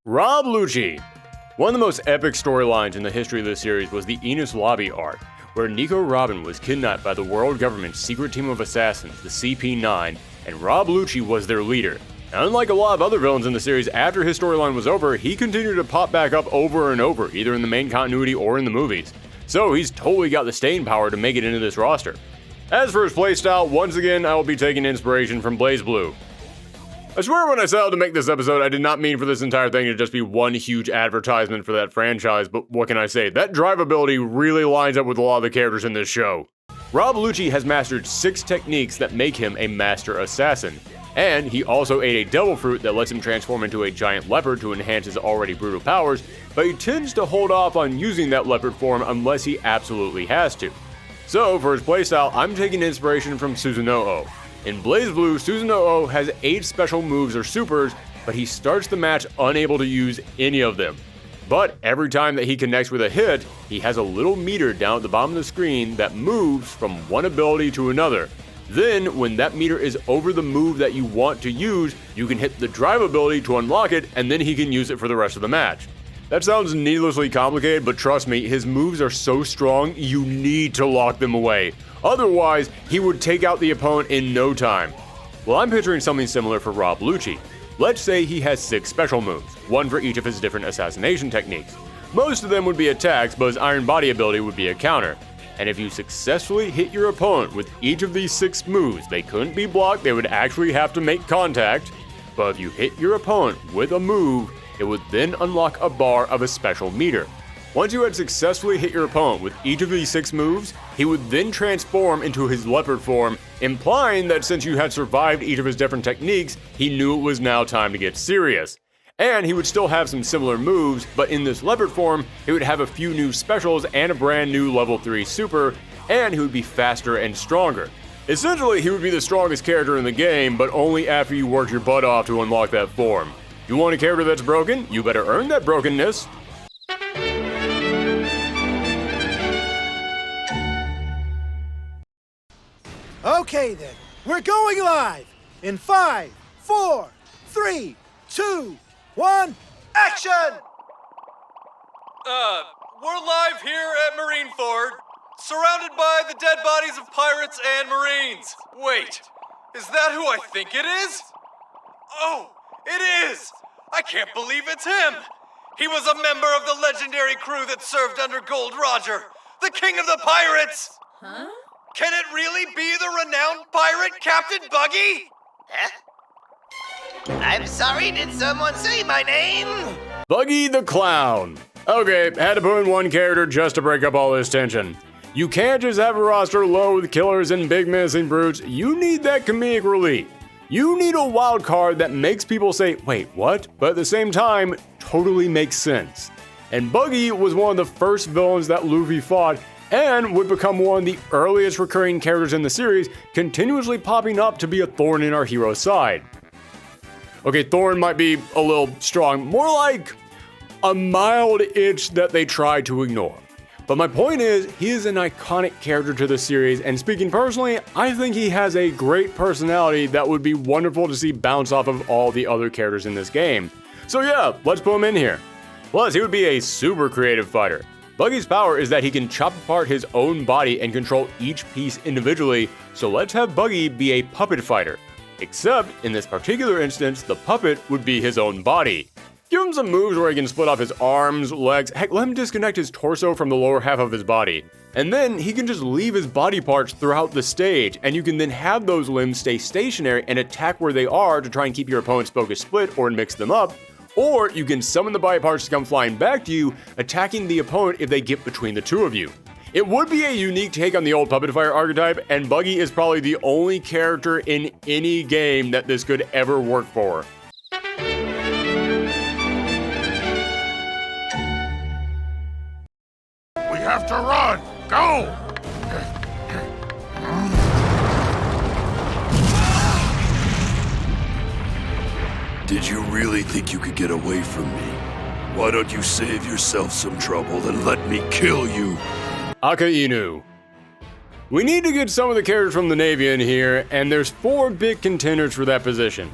Rob Lucci. One of the most epic storylines in the history of this series was the Enies Lobby arc, where Nico Robin was kidnapped by the world government's secret team of assassins, the CP9, and Rob Lucci was their leader. Now, unlike a lot of other villains in the series, after his storyline was over, he continued to pop back up over and over, either in the main continuity or in the movies. So he's totally got the staying power to make it into this roster. As for his playstyle, once again, I will be taking inspiration from BlazBlue. I swear when I set out to make this episode, I did not mean for this entire thing to just be one huge advertisement for that franchise, but what can I say? That drivability really lines up with a lot of the characters in this show. Rob Lucci has mastered 6 techniques that make him a master assassin, and he also ate a devil fruit that lets him transform into a giant leopard to enhance his already brutal powers, but he tends to hold off on using that leopard form unless he absolutely has to. So for his playstyle, I'm taking inspiration from Susanoo. In BlazBlue, Susanoo has 8 special moves or supers, but he starts the match unable to use any of them. But every time that he connects with a hit, he has a little meter down at the bottom of the screen that moves from one ability to another. Then, when that meter is over the move that you want to use, you can hit the drive ability to unlock it, and then he can use it for the rest of the match. That sounds needlessly complicated, but trust me, his moves are so strong, you need to lock them away. Otherwise, he would take out the opponent in no time. Well, I'm picturing something similar for Rob Lucci. Let's say he has 6 special moves, one for each of his different assassination techniques. Most of them would be attacks, but his Iron Body ability would be a counter. And if you successfully hit your opponent with each of these 6 moves, they couldn't be blocked, they would actually have to make contact. But if you hit your opponent with a move, it would then unlock a bar of a special meter. Once you had successfully hit your opponent with each of these 6 moves, he would then transform into his leopard form, implying that since you had survived each of his different techniques, he knew it was now time to get serious. And he would still have some similar moves, but in this leopard form, he would have a few new specials and a brand new level 3 super, and he would be faster and stronger. Essentially, he would be the strongest character in the game, but only after you worked your butt off to unlock that form. You want a character that's broken? You better earn that brokenness. Okay then, we're going live in 5, 4, 3, 2, 1, action! We're live here at Marineford, surrounded by the dead bodies of pirates and marines. Wait, is that who I think it is? Oh, it is! I can't believe it's him! He was a member of the legendary crew that served under Gold Roger, the king of the pirates! Huh? Can it really be the renowned pirate Captain Buggy? Huh? I'm sorry, did someone say my name? Buggy the Clown. Okay, had to put in one character just to break up all this tension. You can't just have a roster load with killers and big menacing brutes, you need that comedic relief. You need a wild card that makes people say, wait, what? But at the same time, totally makes sense. And Buggy was one of the first villains that Luffy fought, and would become one of the earliest recurring characters in the series, continuously popping up to be a thorn in our hero's side. Okay, thorn might be a little strong. More like a mild itch that they try to ignore. But my point is, he is an iconic character to the series, and speaking personally, I think he has a great personality that would be wonderful to see bounce off of all the other characters in this game. So yeah, let's put him in here. Plus, he would be a super creative fighter. Buggy's power is that he can chop apart his own body and control each piece individually, so let's have Buggy be a puppet fighter. Except, in this particular instance, the puppet would be his own body. Give him some moves where he can split off his arms, legs, heck, let him disconnect his torso from the lower half of his body. And then he can just leave his body parts throughout the stage, and you can then have those limbs stay stationary and attack where they are to try and keep your opponent's focus split or mix them up. Or you can summon the body parts to come flying back to you, attacking the opponent if they get between the two of you. It would be a unique take on the old puppet fighter archetype, and Buggy is probably the only character in any game that this could ever work for. We have to run! Go! Did you really think you could get away from me? Why don't you save yourself some trouble and let me kill you? Aka Inu. We need to get some of the characters from the Navy in here, and there's 4 big contenders for that position.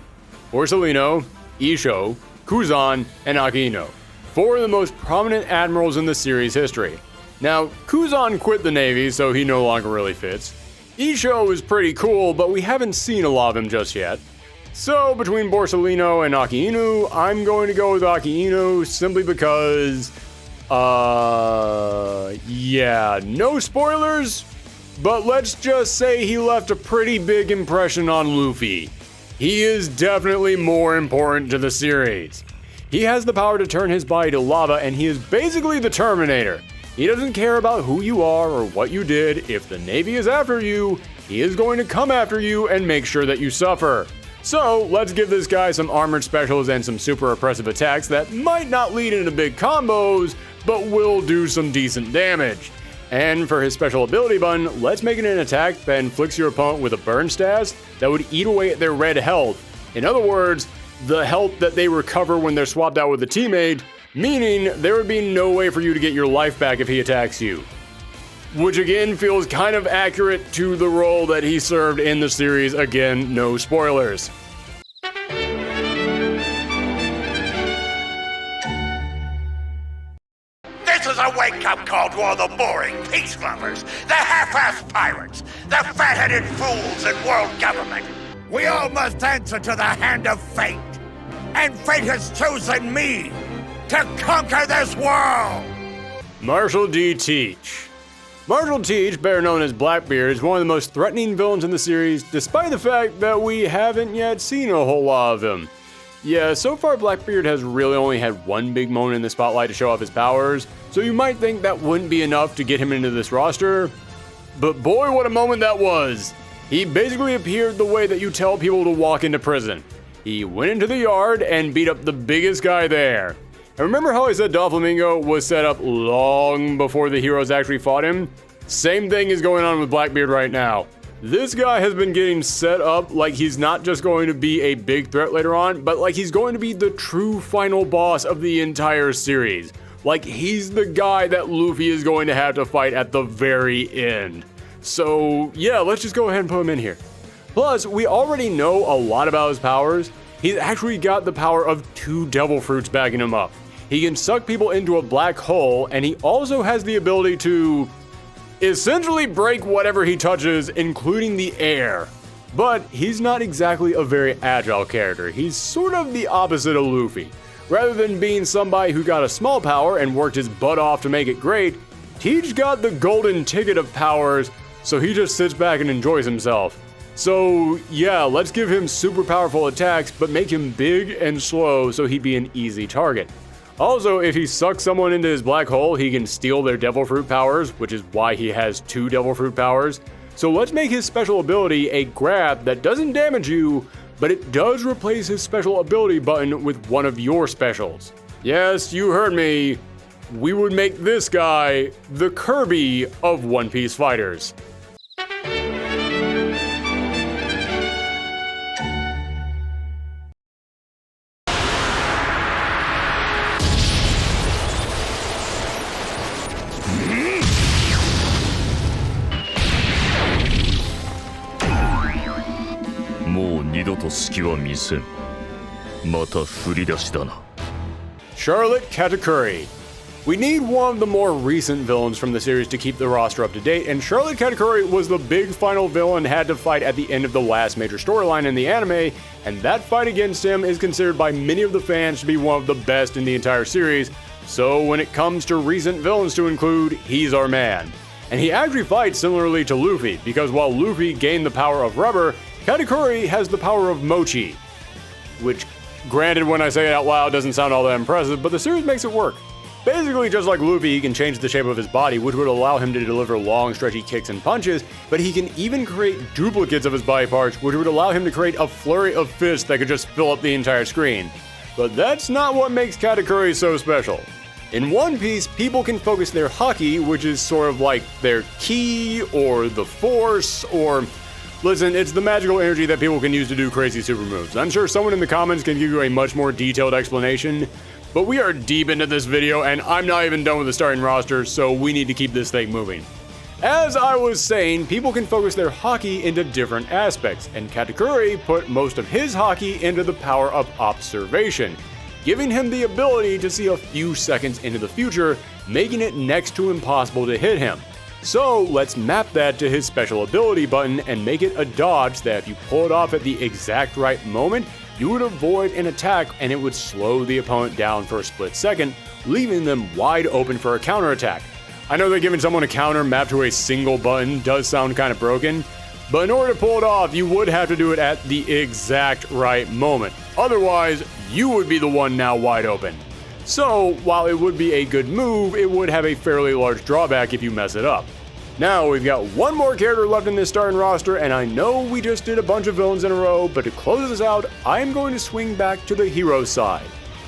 Borsalino, Isho, Kuzan, and Aka Inu. 4 of the most prominent admirals in the series history. Now, Kuzan quit the Navy, so he no longer really fits. Isho is pretty cool, but we haven't seen a lot of him just yet. So, between Borsalino and Aka Inu, I'm going to go with Aka Inu simply because, yeah, no spoilers, but let's just say he left a pretty big impression on Luffy. He is definitely more important to the series. He has the power to turn his body to lava, and he is basically the Terminator. He doesn't care about who you are or what you did. If the Navy is after you, he is going to come after you and make sure that you suffer. So, let's give this guy some armored specials and some super oppressive attacks that might not lead into big combos, but will do some decent damage. And for his special ability button, let's make it an attack that inflicts your opponent with a burn status that would eat away at their red health. In other words, the health that they recover when they're swapped out with a teammate, meaning there would be no way for you to get your life back if he attacks you. Which again feels kind of accurate to the role that he served in the series. Again, no spoilers. This is a wake-up call to all the boring peace lovers, the half-assed pirates, the fat-headed fools in world government. We all must answer to the hand of fate. And fate has chosen me to conquer this world! Marshal D. Teach. Marshal Teach, better known as Blackbeard, is one of the most threatening villains in the series, despite the fact that we haven't yet seen a whole lot of him. Yeah, so far Blackbeard has really only had one big moment in the spotlight to show off his powers, so you might think that wouldn't be enough to get him into this roster. But boy, what a moment that was! He basically appeared the way that you tell people to walk into prison. He went into the yard and beat up the biggest guy there. And remember how I said Doflamingo was set up long before the heroes actually fought him? Same thing is going on with Blackbeard right now. This guy has been getting set up like he's not just going to be a big threat later on, but like he's going to be the true final boss of the entire series. Like he's the guy that Luffy is going to have to fight at the very end. So yeah, let's just go ahead and put him in here. Plus, we already know a lot about his powers. He's actually got the power of 2 devil fruits backing him up. He can suck people into a black hole, and he also has the ability to essentially break whatever he touches, including the air. But he's not exactly a very agile character. He's sort of the opposite of Luffy. Rather than being somebody who got a small power and worked his butt off to make it great, Teach got the golden ticket of powers, so he just sits back and enjoys himself. So yeah, let's give him super powerful attacks, but make him big and slow so he'd be an easy target. Also, if he sucks someone into his black hole, he can steal their devil fruit powers, which is why he has 2 devil fruit powers. So let's make his special ability a grab that doesn't damage you, but it does replace his special ability button with one of your specials. Yes, you heard me. We would make this guy the Kirby of One Piece fighters. と隙は見せん。また振り出しだな。 Charlotte Katakuri. We need one of the more recent villains from the series to keep the roster up to date, and Charlotte Katakuri was the big final villain had to fight at the end of the last major storyline in the anime, and that fight against him is considered by many of the fans to be one of the best in the entire series, so when it comes to recent villains to include, he's our man. And he actually fights similarly to Luffy, because while Luffy gained the power of rubber, Katakuri has the power of mochi, which, granted, when I say it out loud doesn't sound all that impressive, but the series makes it work. Basically, just like Luffy, he can change the shape of his body, which would allow him to deliver long, stretchy kicks and punches, but he can even create duplicates of his body parts, which would allow him to create a flurry of fists that could just fill up the entire screen. But that's not what makes Katakuri so special. In One Piece, people can focus their haki, which is sort of like their ki, or the force, or... Listen, it's the magical energy that people can use to do crazy super moves. I'm sure someone in the comments can give you a much more detailed explanation, but we are deep into this video and I'm not even done with the starting roster, so we need to keep this thing moving. As I was saying, people can focus their haki into different aspects, and Katakuri put most of his haki into the power of observation, giving him the ability to see a few seconds into the future, making it next to impossible to hit him. So let's map that to his special ability button and make it a dodge that if you pull it off at the exact right moment, you would avoid an attack and it would slow the opponent down for a split second, leaving them wide open for a counterattack. I know that giving someone a counter mapped to a single button does sound kind of broken, but in order to pull it off, you would have to do it at the exact right moment. Otherwise, you would be the one now wide open. So, while it would be a good move, it would have a fairly large drawback if you mess it up. Now, we've got one more character left in this starting roster, and I know we just did a bunch of villains in a row, but to close this out, I'm going to swing back to the hero side.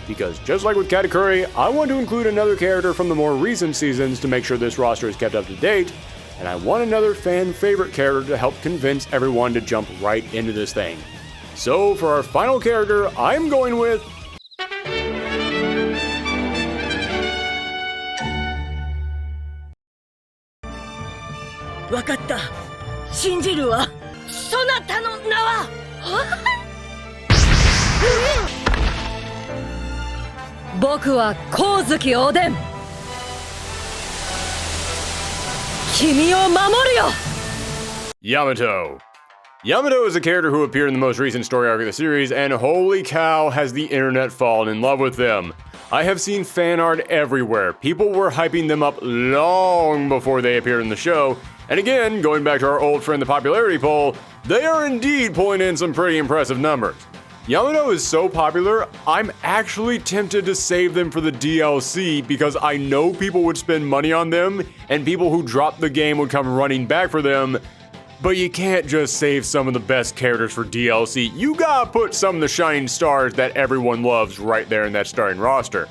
Because just like with Katakuri, I want to include another character from the more recent seasons to make sure this roster is kept up to date, and I want another fan favorite character to help convince everyone to jump right into this thing. So, for our final character, I'm going with... Yamato. Yamato is a character who appeared in the most recent story arc of the series, and holy cow has the internet fallen in love with them. I have seen fan art everywhere. People were hyping them up long before they appeared in the show, and again, going back to our old friend the popularity poll, they are indeed pulling in some pretty impressive numbers. Yamato is so popular, I'm actually tempted to save them for the DLC because I know people would spend money on them, and people who dropped the game would come running back for them. But you can't just save some of the best characters for DLC. You gotta put some of the shining stars that everyone loves right there in that starting roster.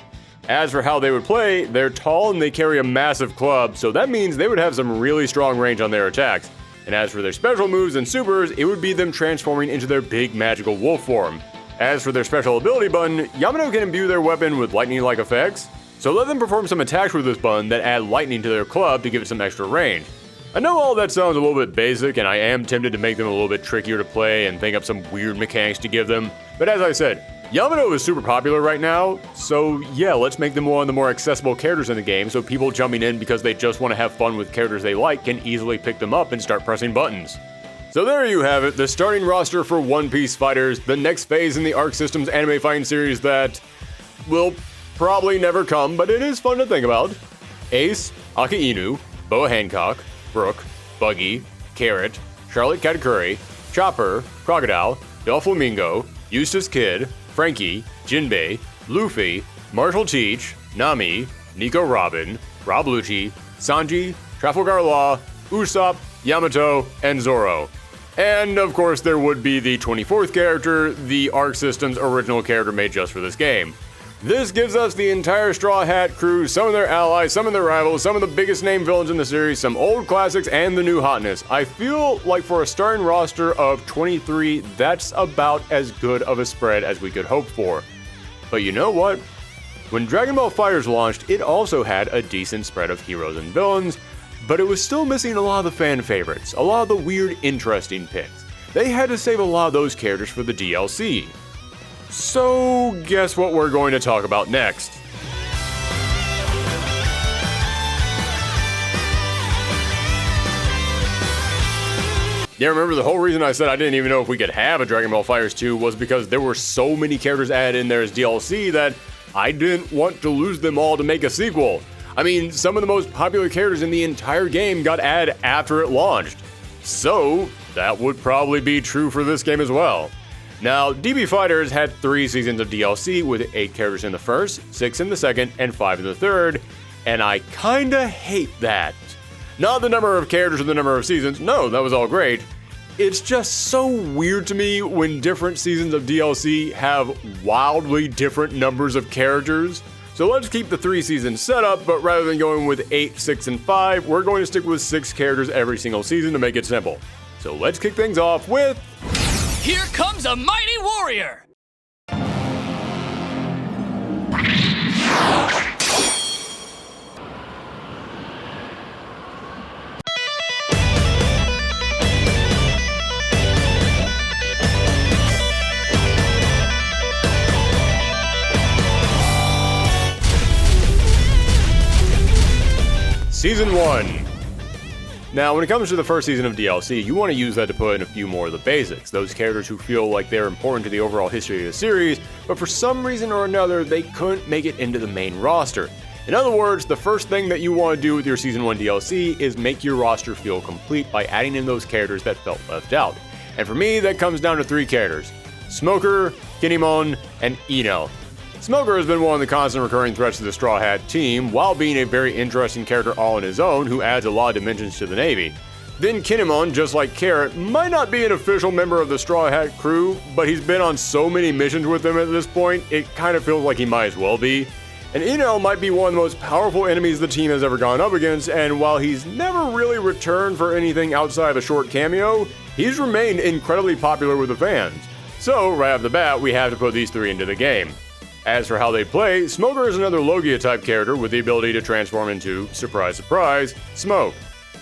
As for how they would play, they're tall and they carry a massive club, so that means they would have some really strong range on their attacks. And as for their special moves and supers, it would be them transforming into their big magical wolf form. As for their special ability button, Yamato can imbue their weapon with lightning-like effects, so let them perform some attacks with this button that add lightning to their club to give it some extra range. I know all that sounds a little bit basic, and I am tempted to make them a little bit trickier to play and think up some weird mechanics to give them, but as I said, Yamato is super popular right now, so yeah, let's make them one of the more accessible characters in the game so people jumping in because they just want to have fun with characters they like can easily pick them up and start pressing buttons. So there you have it, the starting roster for One Piece Fighters, the next phase in the Arc Systems anime fighting series that will probably never come, but it is fun to think about. Ace, Aki Inu, Boa Hancock, Brook, Buggy, Carrot, Charlotte Katakuri, Chopper, Crocodile, Doflamingo, Eustace Kid, Frankie, Jinbei, Luffy, Marshall Teach, Nami, Nico Robin, Rob Lucci, Sanji, Trafalgar Law, Usopp, Yamato, and Zoro. And of course there would be the 24th character, the Arc Systems original character made just for this game. This gives us the entire Straw Hat crew, some of their allies, some of their rivals, some of the biggest name villains in the series, some old classics, and the new hotness. I feel like for a starting roster of 23, that's about as good of a spread as we could hope for. But you know what? When Dragon Ball Fighterz launched, it also had a decent spread of heroes and villains, but it was still missing a lot of the fan favorites, a lot of the weird, interesting picks. they had to save a lot of those characters for the DLC. So, guess what we're going to talk about next? Yeah, remember the whole reason I said I didn't even know if we could have a Dragon Ball FighterZ 2 was because there were so many characters added in there as DLC that I didn't want to lose them all to make a sequel. I mean, some of the most popular characters in the entire game got added after it launched. So, that would probably be true for this game as well. Now, DB Fighters had 3 seasons of DLC with 8 characters in the first, 6 in the second, and 5 in the third, and I kinda hate that. Not the number of characters or the number of seasons, no, that was all great. It's just so weird to me when different seasons of DLC have wildly different numbers of characters. So let's keep the 3 seasons set up, but rather than going with 8, 6, and 5, we're going to stick with 6 characters every single season to make it simple. So let's kick things off with... Here comes a mighty warrior! Season 1. Now, when it comes to the first season of DLC, you want to use that to put in a few more of the basics, those characters who feel like they're important to the overall history of the series, but for some reason or another, they couldn't make it into the main roster. In other words, the first thing that you want to do with your Season 1 DLC is make your roster feel complete by adding in those characters that felt left out. And for me, that comes down to 3 characters: Smoker, Kinemon, and Enel. Smoker has been one of the constant recurring threats to the Straw Hat team, while being a very interesting character all on his own who adds a lot of dimensions to the Navy. Then Kinemon, just like Carrot, might not be an official member of the Straw Hat crew, but he's been on so many missions with them at this point, it kind of feels like he might as well be. And Enel might be one of the most powerful enemies the team has ever gone up against, and while he's never really returned for anything outside of a short cameo, he's remained incredibly popular with the fans. So, right off the bat, we have to put these 3 into the game. As for how they play, Smoker is another Logia-type character with the ability to transform into, surprise surprise, smoke.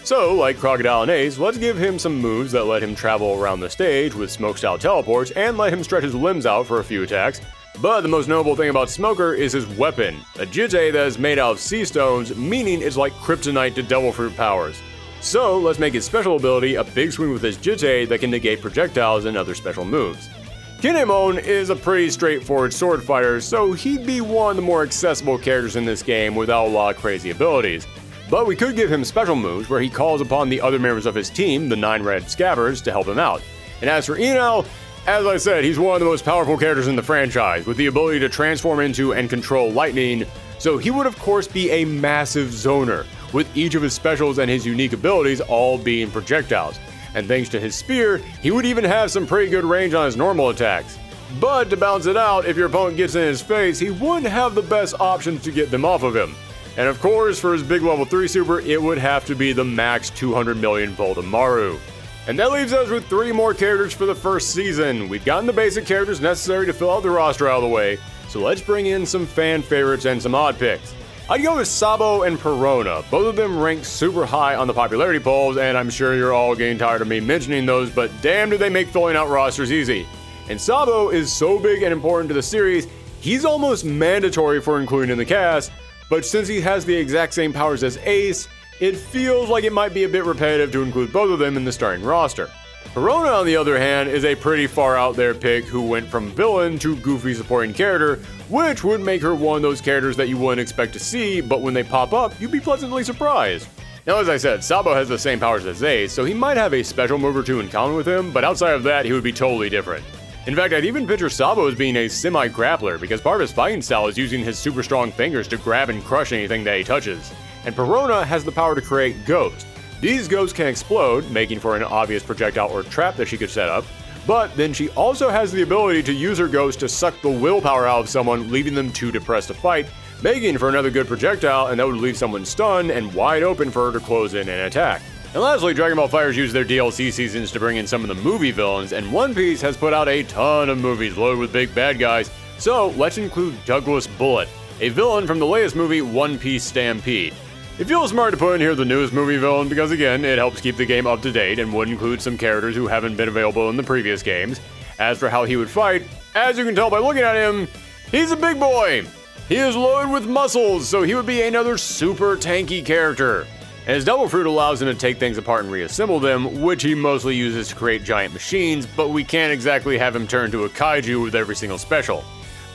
So, like Crocodile and Ace, let's give him some moves that let him travel around the stage with smoke-style teleports and let him stretch his limbs out for a few attacks. But the most notable thing about Smoker is his weapon, a Jite that is made out of sea stones, meaning it's like kryptonite to Devil Fruit powers. So, let's make his special ability a big swing with his Jite that can negate projectiles and other special moves. Kinemon is a pretty straightforward sword fighter, so he'd be one of the more accessible characters in this game without a lot of crazy abilities. But we could give him special moves where he calls upon the other members of his team, the 9 Red Scabbards, to help him out. And as for Enel, as I said, he's one of the most powerful characters in the franchise, with the ability to transform into and control lightning, so he would of course be a massive zoner, with each of his specials and his unique abilities all being projectiles. And thanks to his spear, he would even have some pretty good range on his normal attacks. But to balance it out, if your opponent gets in his face, he wouldn't have the best options to get them off of him. And of course, for his big level 3 super, it would have to be the max 200 million Voltamaru. And that leaves us with 3 more characters for the first season. We've gotten the basic characters necessary to fill out the roster out of the way, so let's bring in some fan favorites and some odd picks. I'd go with Sabo and Perona. Both of them rank super high on the popularity polls, and I'm sure you're all getting tired of me mentioning those, but damn do they make filling out rosters easy. And Sabo is so big and important to the series, he's almost mandatory for including in the cast, but since he has the exact same powers as Ace, it feels like it might be a bit repetitive to include both of them in the starting roster. Perona, on the other hand, is a pretty far out there pick who went from villain to goofy supporting character, which would make her one of those characters that you wouldn't expect to see, but when they pop up, you'd be pleasantly surprised. Now, as I said, Sabo has the same powers as Ace, so he might have a special move or 2 in common with him, but outside of that, he would be totally different. In fact, I'd even picture Sabo as being a semi-grappler, because part of his fighting style is using his super strong fingers to grab and crush anything that he touches. And Perona has the power to create ghosts. These ghosts can explode, making for an obvious projectile or trap that she could set up, but then she also has the ability to use her ghost to suck the willpower out of someone, leaving them too depressed to fight, making for another good projectile, and that would leave someone stunned and wide open for her to close in and attack. And lastly, Dragon Ball FighterZ used their DLC seasons to bring in some of the movie villains, and One Piece has put out a ton of movies loaded with big bad guys, so let's include Douglas Bullet, a villain from the latest movie One Piece Stampede. It feels smart to put in here the newest movie villain because, again, it helps keep the game up to date and would include some characters who haven't been available in the previous games. As for how he would fight, as you can tell by looking at him, he's a big boy. He is loaded with muscles, so he would be another super tanky character. And his Double Fruit allows him to take things apart and reassemble them, which he mostly uses to create giant machines, but we can't exactly have him turn to a kaiju with every single special.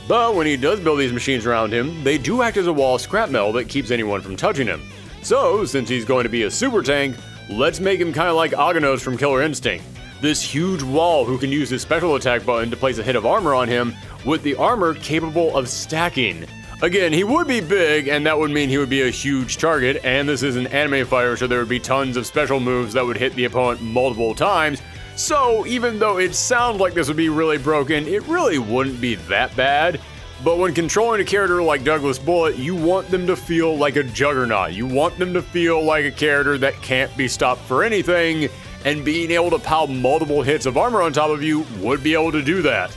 But when he does build these machines around him, they do act as a wall of scrap metal that keeps anyone from touching him. So, since he's going to be a super tank, let's make him kind of like Aganos from Killer Instinct. This huge wall who can use his special attack button to place a hit of armor on him, with the armor capable of stacking. Again, he would be big, and that would mean he would be a huge target, and this is an anime fighter, so there would be tons of special moves that would hit the opponent multiple times. So, even though it sounds like this would be really broken, it really wouldn't be that bad. But when controlling a character like Douglas Bullet, you want them to feel like a juggernaut. You want them to feel like a character that can't be stopped for anything, and being able to pile multiple hits of armor on top of you would be able to do that.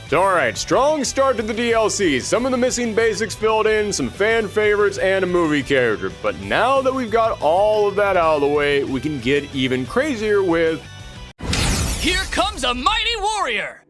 So alright, strong start to the DLC, some of the missing basics filled in, some fan favorites, and a movie character. But now that we've got all of that out of the way, we can get even crazier with... Here comes a mighty warrior!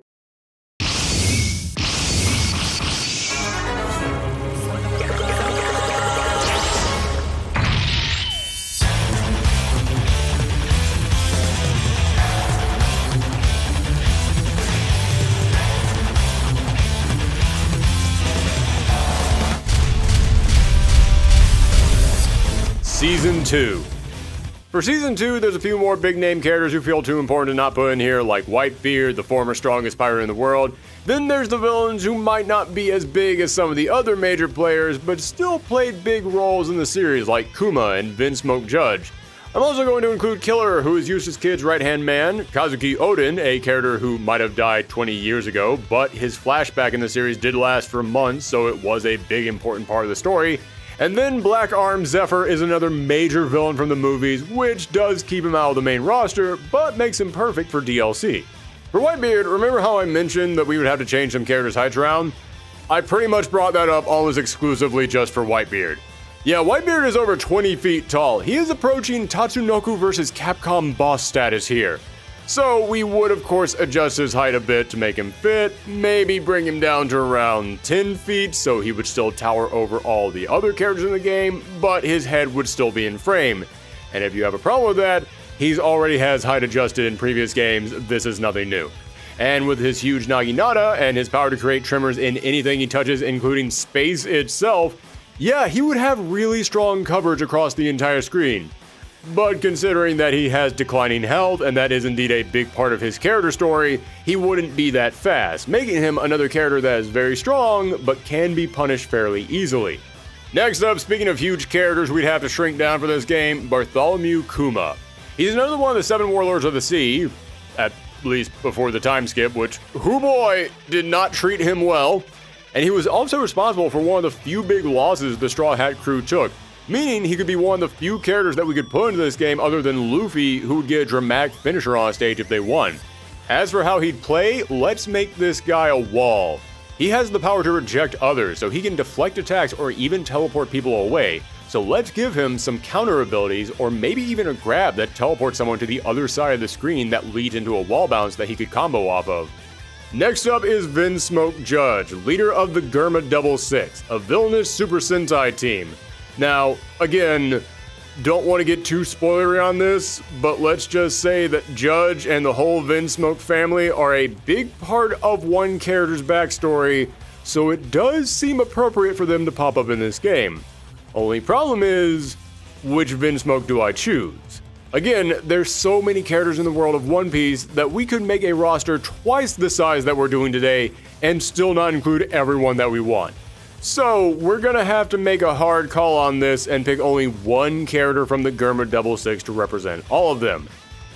Season 2. For Season 2, there's a few more big-name characters who feel too important to not put in here, like Whitebeard, the former strongest pirate in the world. Then there's the villains who might not be as big as some of the other major players, but still played big roles in the series, like Kuma and Vinsmoke Judge. I'm also going to include Killer, who is Eustace Kid's right-hand man, Kazuki Odin, a character who might have died 20 years ago, but his flashback in the series did last for months, so it was a big important part of the story. And then Black Arm Zephyr is another major villain from the movies, which does keep him out of the main roster, but makes him perfect for DLC. For Whitebeard, remember how I mentioned that we would have to change some characters' heights around? I pretty much brought that up almost exclusively just for Whitebeard. Yeah, Whitebeard is over 20 feet tall. He is approaching Tatsunoko vs. Capcom boss status here. So we would of course adjust his height a bit to make him fit, maybe bring him down to around 10 feet so he would still tower over all the other characters in the game, but his head would still be in frame. And if you have a problem with that, he's already has height adjusted in previous games, this is nothing new. And with his huge Naginata and his power to create tremors in anything he touches, including space itself, yeah, he would have really strong coverage across the entire screen. But considering that he has declining health, and that is indeed a big part of his character story, he wouldn't be that fast, making him another character that is very strong, but can be punished fairly easily. Next up, speaking of huge characters we'd have to shrink down for this game, Bartholomew Kuma. He's another one of the 7 Warlords of the Sea, at least before the time skip, which, hoo boy, did not treat him well. And he was also responsible for one of the few big losses the Straw Hat crew took, meaning he could be one of the few characters that we could put into this game other than Luffy, who would get a dramatic finisher on stage if they won. As for how he'd play, let's make this guy a wall. He has the power to reject others, so he can deflect attacks or even teleport people away. So let's give him some counter abilities, or maybe even a grab that teleports someone to the other side of the screen that leads into a wall bounce that he could combo off of. Next up is Vinsmoke Judge, leader of the Germa 66, a villainous Super Sentai team. Now, again, don't want to get too spoilery on this, but let's just say that Judge and the whole Vinsmoke family are a big part of one character's backstory, so it does seem appropriate for them to pop up in this game. Only problem is, which Vinsmoke do I choose? Again, there's so many characters in the world of One Piece that we could make a roster twice the size that we're doing today and still not include everyone that we want. So, we're gonna have to make a hard call on this and pick only one character from the Germa 66 to represent all of them.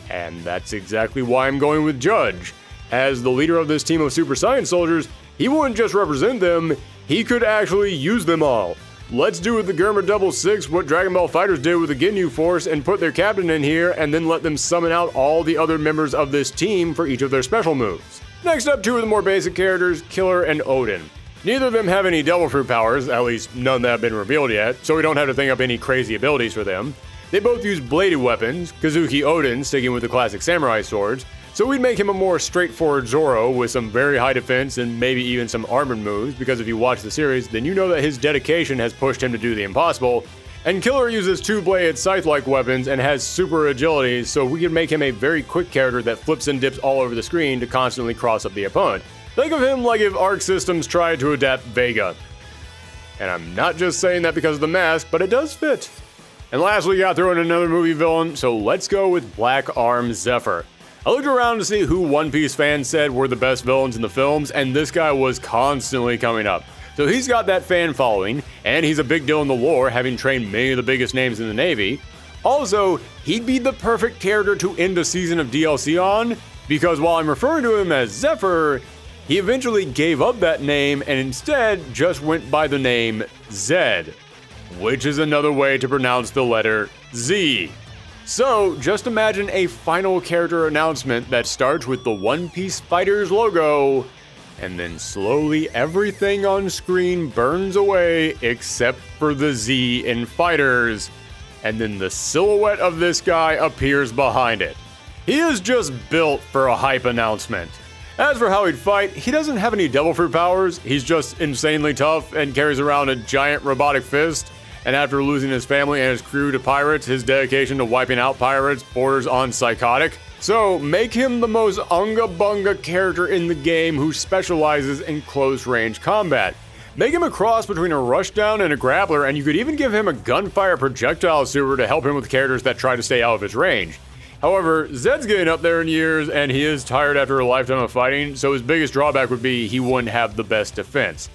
And that's exactly why I'm going with Judge. As the leader of this team of Super Saiyan soldiers, he wouldn't just represent them, he could actually use them all. Let's do with the Germa 66 what Dragon Ball Fighterz did with the Ginyu Force and put their captain in here and then let them summon out all the other members of this team for each of their special moves. Next up, 2 of the more basic characters, Killer and Odin. Neither of them have any devil fruit powers, at least none that have been revealed yet, so we don't have to think up any crazy abilities for them. They both use bladed weapons, Kazuki Odin sticking with the classic samurai swords, so we'd make him a more straightforward Zoro with some very high defense and maybe even some armored moves, because if you watch the series, then you know that his dedication has pushed him to do the impossible. And Killer uses two-bladed scythe-like weapons and has super agility, so we can make him a very quick character that flips and dips all over the screen to constantly cross up the opponent. Think of him like if Arc Systems tried to adapt Vega. And I'm not just saying that because of the mask, but it does fit. And lastly, got thrown in another movie villain, so let's go with Black Arm Zephyr. I looked around to see who One Piece fans said were the best villains in the films, and this guy was constantly coming up. So he's got that fan following, and he's a big deal in the lore, having trained many of the biggest names in the Navy. Also, he'd be the perfect character to end a season of DLC on, because while I'm referring to him as Zephyr, he eventually gave up that name and instead just went by the name Zed, which is another way to pronounce the letter Z. So, just imagine a final character announcement that starts with the One Piece Fighterz logo, and then slowly everything on screen burns away except for the Z in Fighterz, and then the silhouette of this guy appears behind it. He is just built for a hype announcement. As for how he'd fight, he doesn't have any devil fruit powers, he's just insanely tough and carries around a giant robotic fist. And after losing his family and his crew to pirates, his dedication to wiping out pirates borders on psychotic. So, make him the most unga-bunga character in the game who specializes in close-range combat. Make him a cross between a rushdown and a grappler, and you could even give him a gunfire projectile super to help him with characters that try to stay out of his range. However, Zed's getting up there in years, and he is tired after a lifetime of fighting, so his biggest drawback would be he wouldn't have the best defense.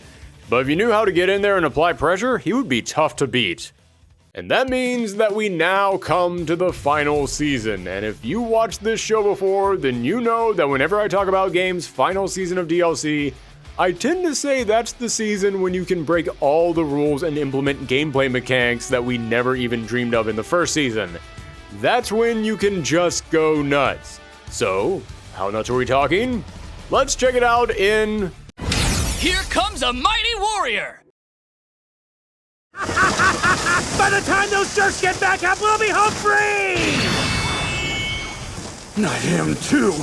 But if you knew how to get in there and apply pressure, he would be tough to beat. And that means that we now come to the final season, and if you watched this show before, then you know that whenever I talk about games' final season of DLC, I tend to say that's the season when you can break all the rules and implement gameplay mechanics that we never even dreamed of in the first season. That's when you can just go nuts. So, how nuts are we talking? Let's check it out in... Here comes a mighty warrior! By the time those jerks get back up, we'll be home free! Not him, too.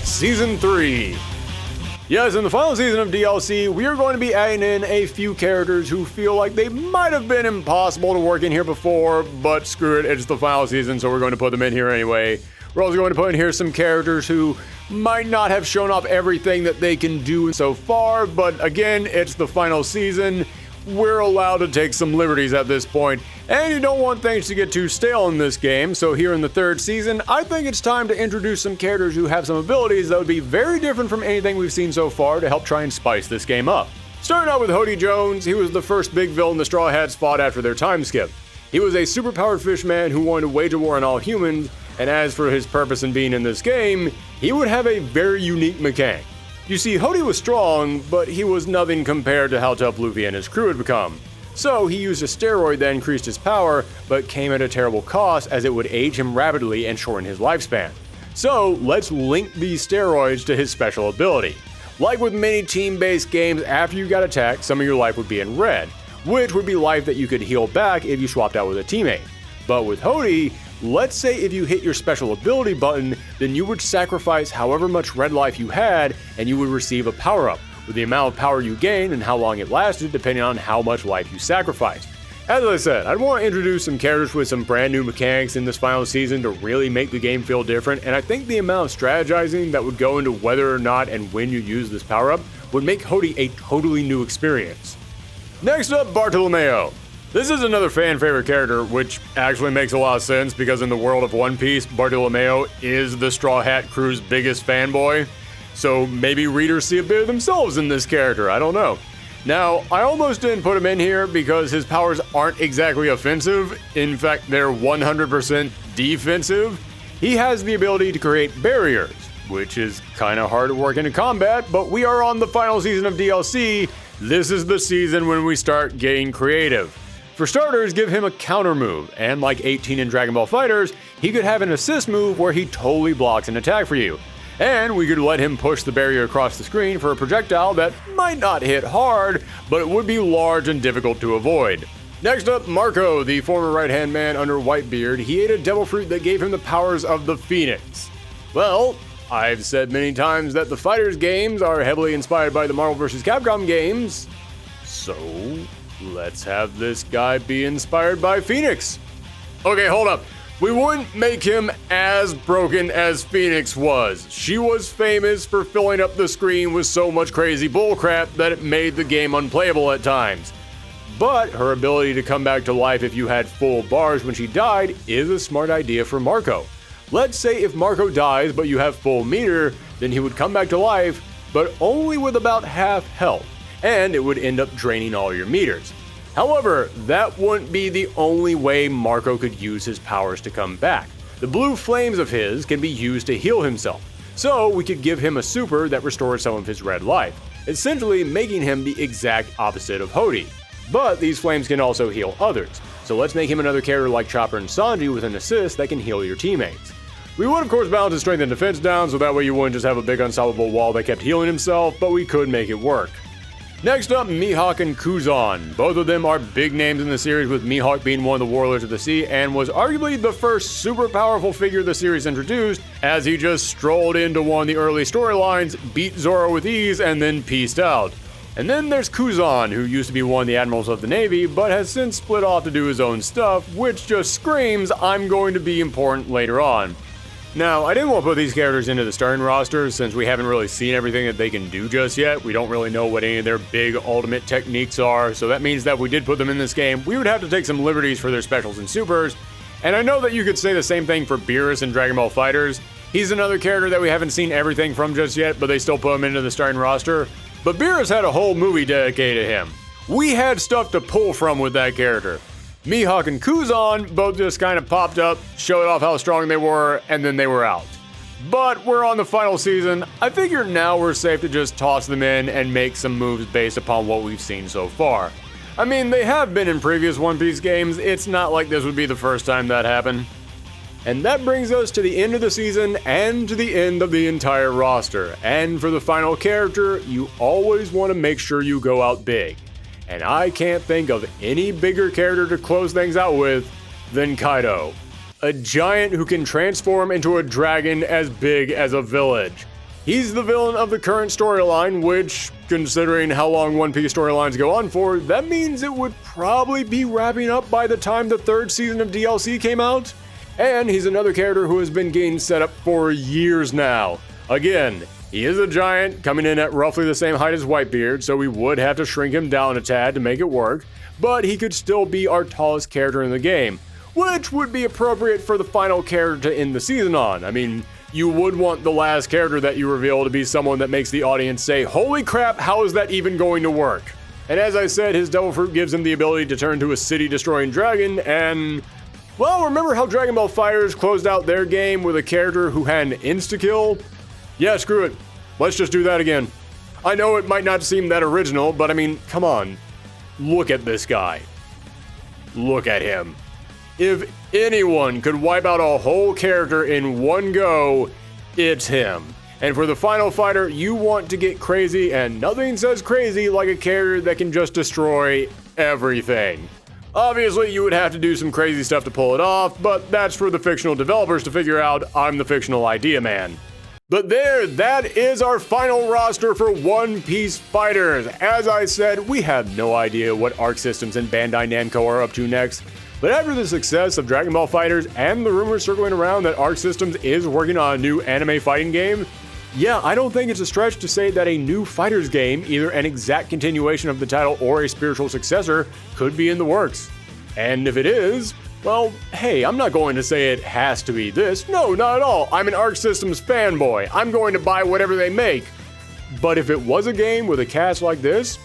Season 3. Yes, in the final season of DLC, we are going to be adding in a few characters who feel like they might have been impossible to work in here before, but screw it, it's the final season, so we're going to put them in here anyway. We're also going to put in here some characters who might not have shown off everything that they can do so far, but again, it's the final season. We're allowed to take some liberties at this point, and you don't want things to get too stale in this game, so here in the third season, I think it's time to introduce some characters who have some abilities that would be very different from anything we've seen so far to help try and spice this game up. Starting out with Hody Jones, he was the first big villain the Straw Hats fought after their time skip. He was a superpowered fishman who wanted to wage a war on all humans, and as for his purpose in being in this game, he would have a very unique mechanic. You see, Hody was strong, but he was nothing compared to how tough Luffy and his crew had become. So he used a steroid that increased his power, but came at a terrible cost as it would age him rapidly and shorten his lifespan. So let's link these steroids to his special ability. Like with many team-based games, after you got attacked, some of your life would be in red, which would be life that you could heal back if you swapped out with a teammate. But with Hody, let's say if you hit your special ability button, then you would sacrifice however much red life you had and you would receive a power-up, with the amount of power you gained and how long it lasted depending on how much life you sacrificed. As I said, I'd want to introduce some characters with some brand new mechanics in this final season to really make the game feel different, and I think the amount of strategizing that would go into whether or not and when you use this power-up would make Hody a totally new experience. Next up, Bartolomeo. This is another fan favorite character, which actually makes a lot of sense because in the world of One Piece, Bartolomeo is the Straw Hat crew's biggest fanboy. So maybe readers see a bit of themselves in this character, I don't know. Now, I almost didn't put him in here because his powers aren't exactly offensive. In fact, they're 100% defensive. He has the ability to create barriers, which is kind of hard to work into combat, but we are on the final season of DLC, This is the season when we start getting creative. For starters, give him a counter move, and like 18 in Dragon Ball Fighterz, he could have an assist move where he totally blocks an attack for you. And we could let him push the barrier across the screen for a projectile that might not hit hard, but it would be large and difficult to avoid. Next up, Marco, the former right-hand man under Whitebeard. He ate a devil fruit that gave him the powers of the Phoenix. Well, I've said many times that the Fighters games are heavily inspired by the Marvel vs. Capcom games, so let's have this guy be inspired by Phoenix. Okay, hold up. We wouldn't make him as broken as Phoenix was. She was famous for filling up the screen with so much crazy bullcrap that it made the game unplayable at times. But her ability to come back to life if you had full bars when she died is a smart idea for Marco. Let's say if Marco dies but you have full meter, then he would come back to life, but only with about half health, and it would end up draining all your meters. However, that wouldn't be the only way Marco could use his powers to come back. The blue flames of his can be used to heal himself, so we could give him a super that restores some of his red life, essentially making him the exact opposite of Hody. But these flames can also heal others, so let's make him another character like Chopper and Sanji with an assist that can heal your teammates. We would of course balance his strength and defense down, so that way you wouldn't just have a big unstoppable wall that kept healing himself, but we could make it work. Next up, Mihawk and Kuzan. Both of them are big names in the series, with Mihawk being one of the Warlords of the Sea and was arguably the first super powerful figure the series introduced, as he just strolled into one of the early storylines, beat Zoro with ease, and then peaced out. And then there's Kuzan, who used to be one of the admirals of the Navy, but has since split off to do his own stuff, which just screams I'm going to be important later on. Now, I didn't want to put these characters into the starting roster since we haven't really seen everything that they can do just yet. We don't really know what any of their big ultimate techniques are, so that means that if we did put them in this game, we would have to take some liberties for their specials and supers. And I know that you could say the same thing for Beerus in Dragon Ball Fighterz. He's another character that we haven't seen everything from just yet, but they still put him into the starting roster. But Beerus had a whole movie dedicated to him. We had stuff to pull from with that character. Mihawk and Kuzan both just kind of popped up, showed off how strong they were, and then they were out. But we're on the final season. I figure now we're safe to just toss them in and make some moves based upon what we've seen so far. I mean, they have been in previous One Piece games. It's not like this would be the first time that happened. And that brings us to the end of the season and to the end of the entire roster. And for the final character, you always want to make sure you go out big. And I can't think of any bigger character to close things out with than Kaido. A giant who can transform into a dragon as big as a village. He's the villain of the current storyline, which, considering how long One Piece storylines go on for, that means it would probably be wrapping up by the time the third season of DLC came out. And he's another character who has been getting set up for years now. Again, he is a giant, coming in at roughly the same height as Whitebeard, so we would have to shrink him down a tad to make it work, but he could still be our tallest character in the game, which would be appropriate for the final character to end the season on. I mean, you would want the last character that you reveal to be someone that makes the audience say, holy crap, how is that even going to work? And as I said, his Devil Fruit gives him the ability to turn into a city-destroying dragon, and well, remember how Dragon Ball Fighterz closed out their game with a character who had an insta-kill? Yeah, screw it. Let's just do that again. I know it might not seem that original, but I mean, come on. Look at this guy. Look at him. If anyone could wipe out a whole character in one go, it's him. And for the final fighter, you want to get crazy, and nothing says crazy like a character that can just destroy everything. Obviously, you would have to do some crazy stuff to pull it off, but that's for the fictional developers to figure out. I'm the fictional idea man. But that is our final roster for One Piece Fighters. As I said, we have no idea what Arc Systems and Bandai Namco are up to next. But after the success of Dragon Ball Fighterz and the rumors circling around that Arc Systems is working on a new anime fighting game, yeah, I don't think it's a stretch to say that a new Fighters game, either an exact continuation of the title or a spiritual successor, could be in the works. And if it is, well, hey, I'm not going to say it has to be this. No, not at all. I'm an Arc Systems fanboy. I'm going to buy whatever they make. But if it was a game with a cast like this,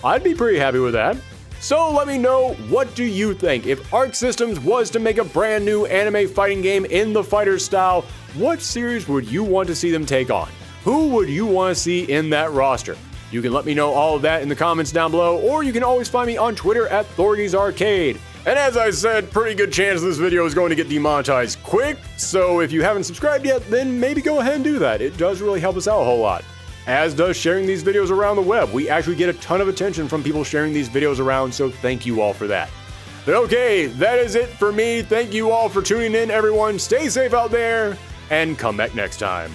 I'd be pretty happy with that. So let me know, what do you think? If Arc Systems was to make a brand new anime fighting game in the Fighter style, what series would you want to see them take on? Who would you want to see in that roster? You can let me know all of that in the comments down below, or you can always find me on Twitter at Thorgy's Arcade. And as I said, pretty good chance this video is going to get demonetized quick, so if you haven't subscribed yet, then maybe go ahead and do that. It does really help us out a whole lot. As does sharing these videos around the web. We actually get a ton of attention from people sharing these videos around, so thank you all for that. But okay, that is it for me. Thank you all for tuning in, everyone. Stay safe out there, and come back next time.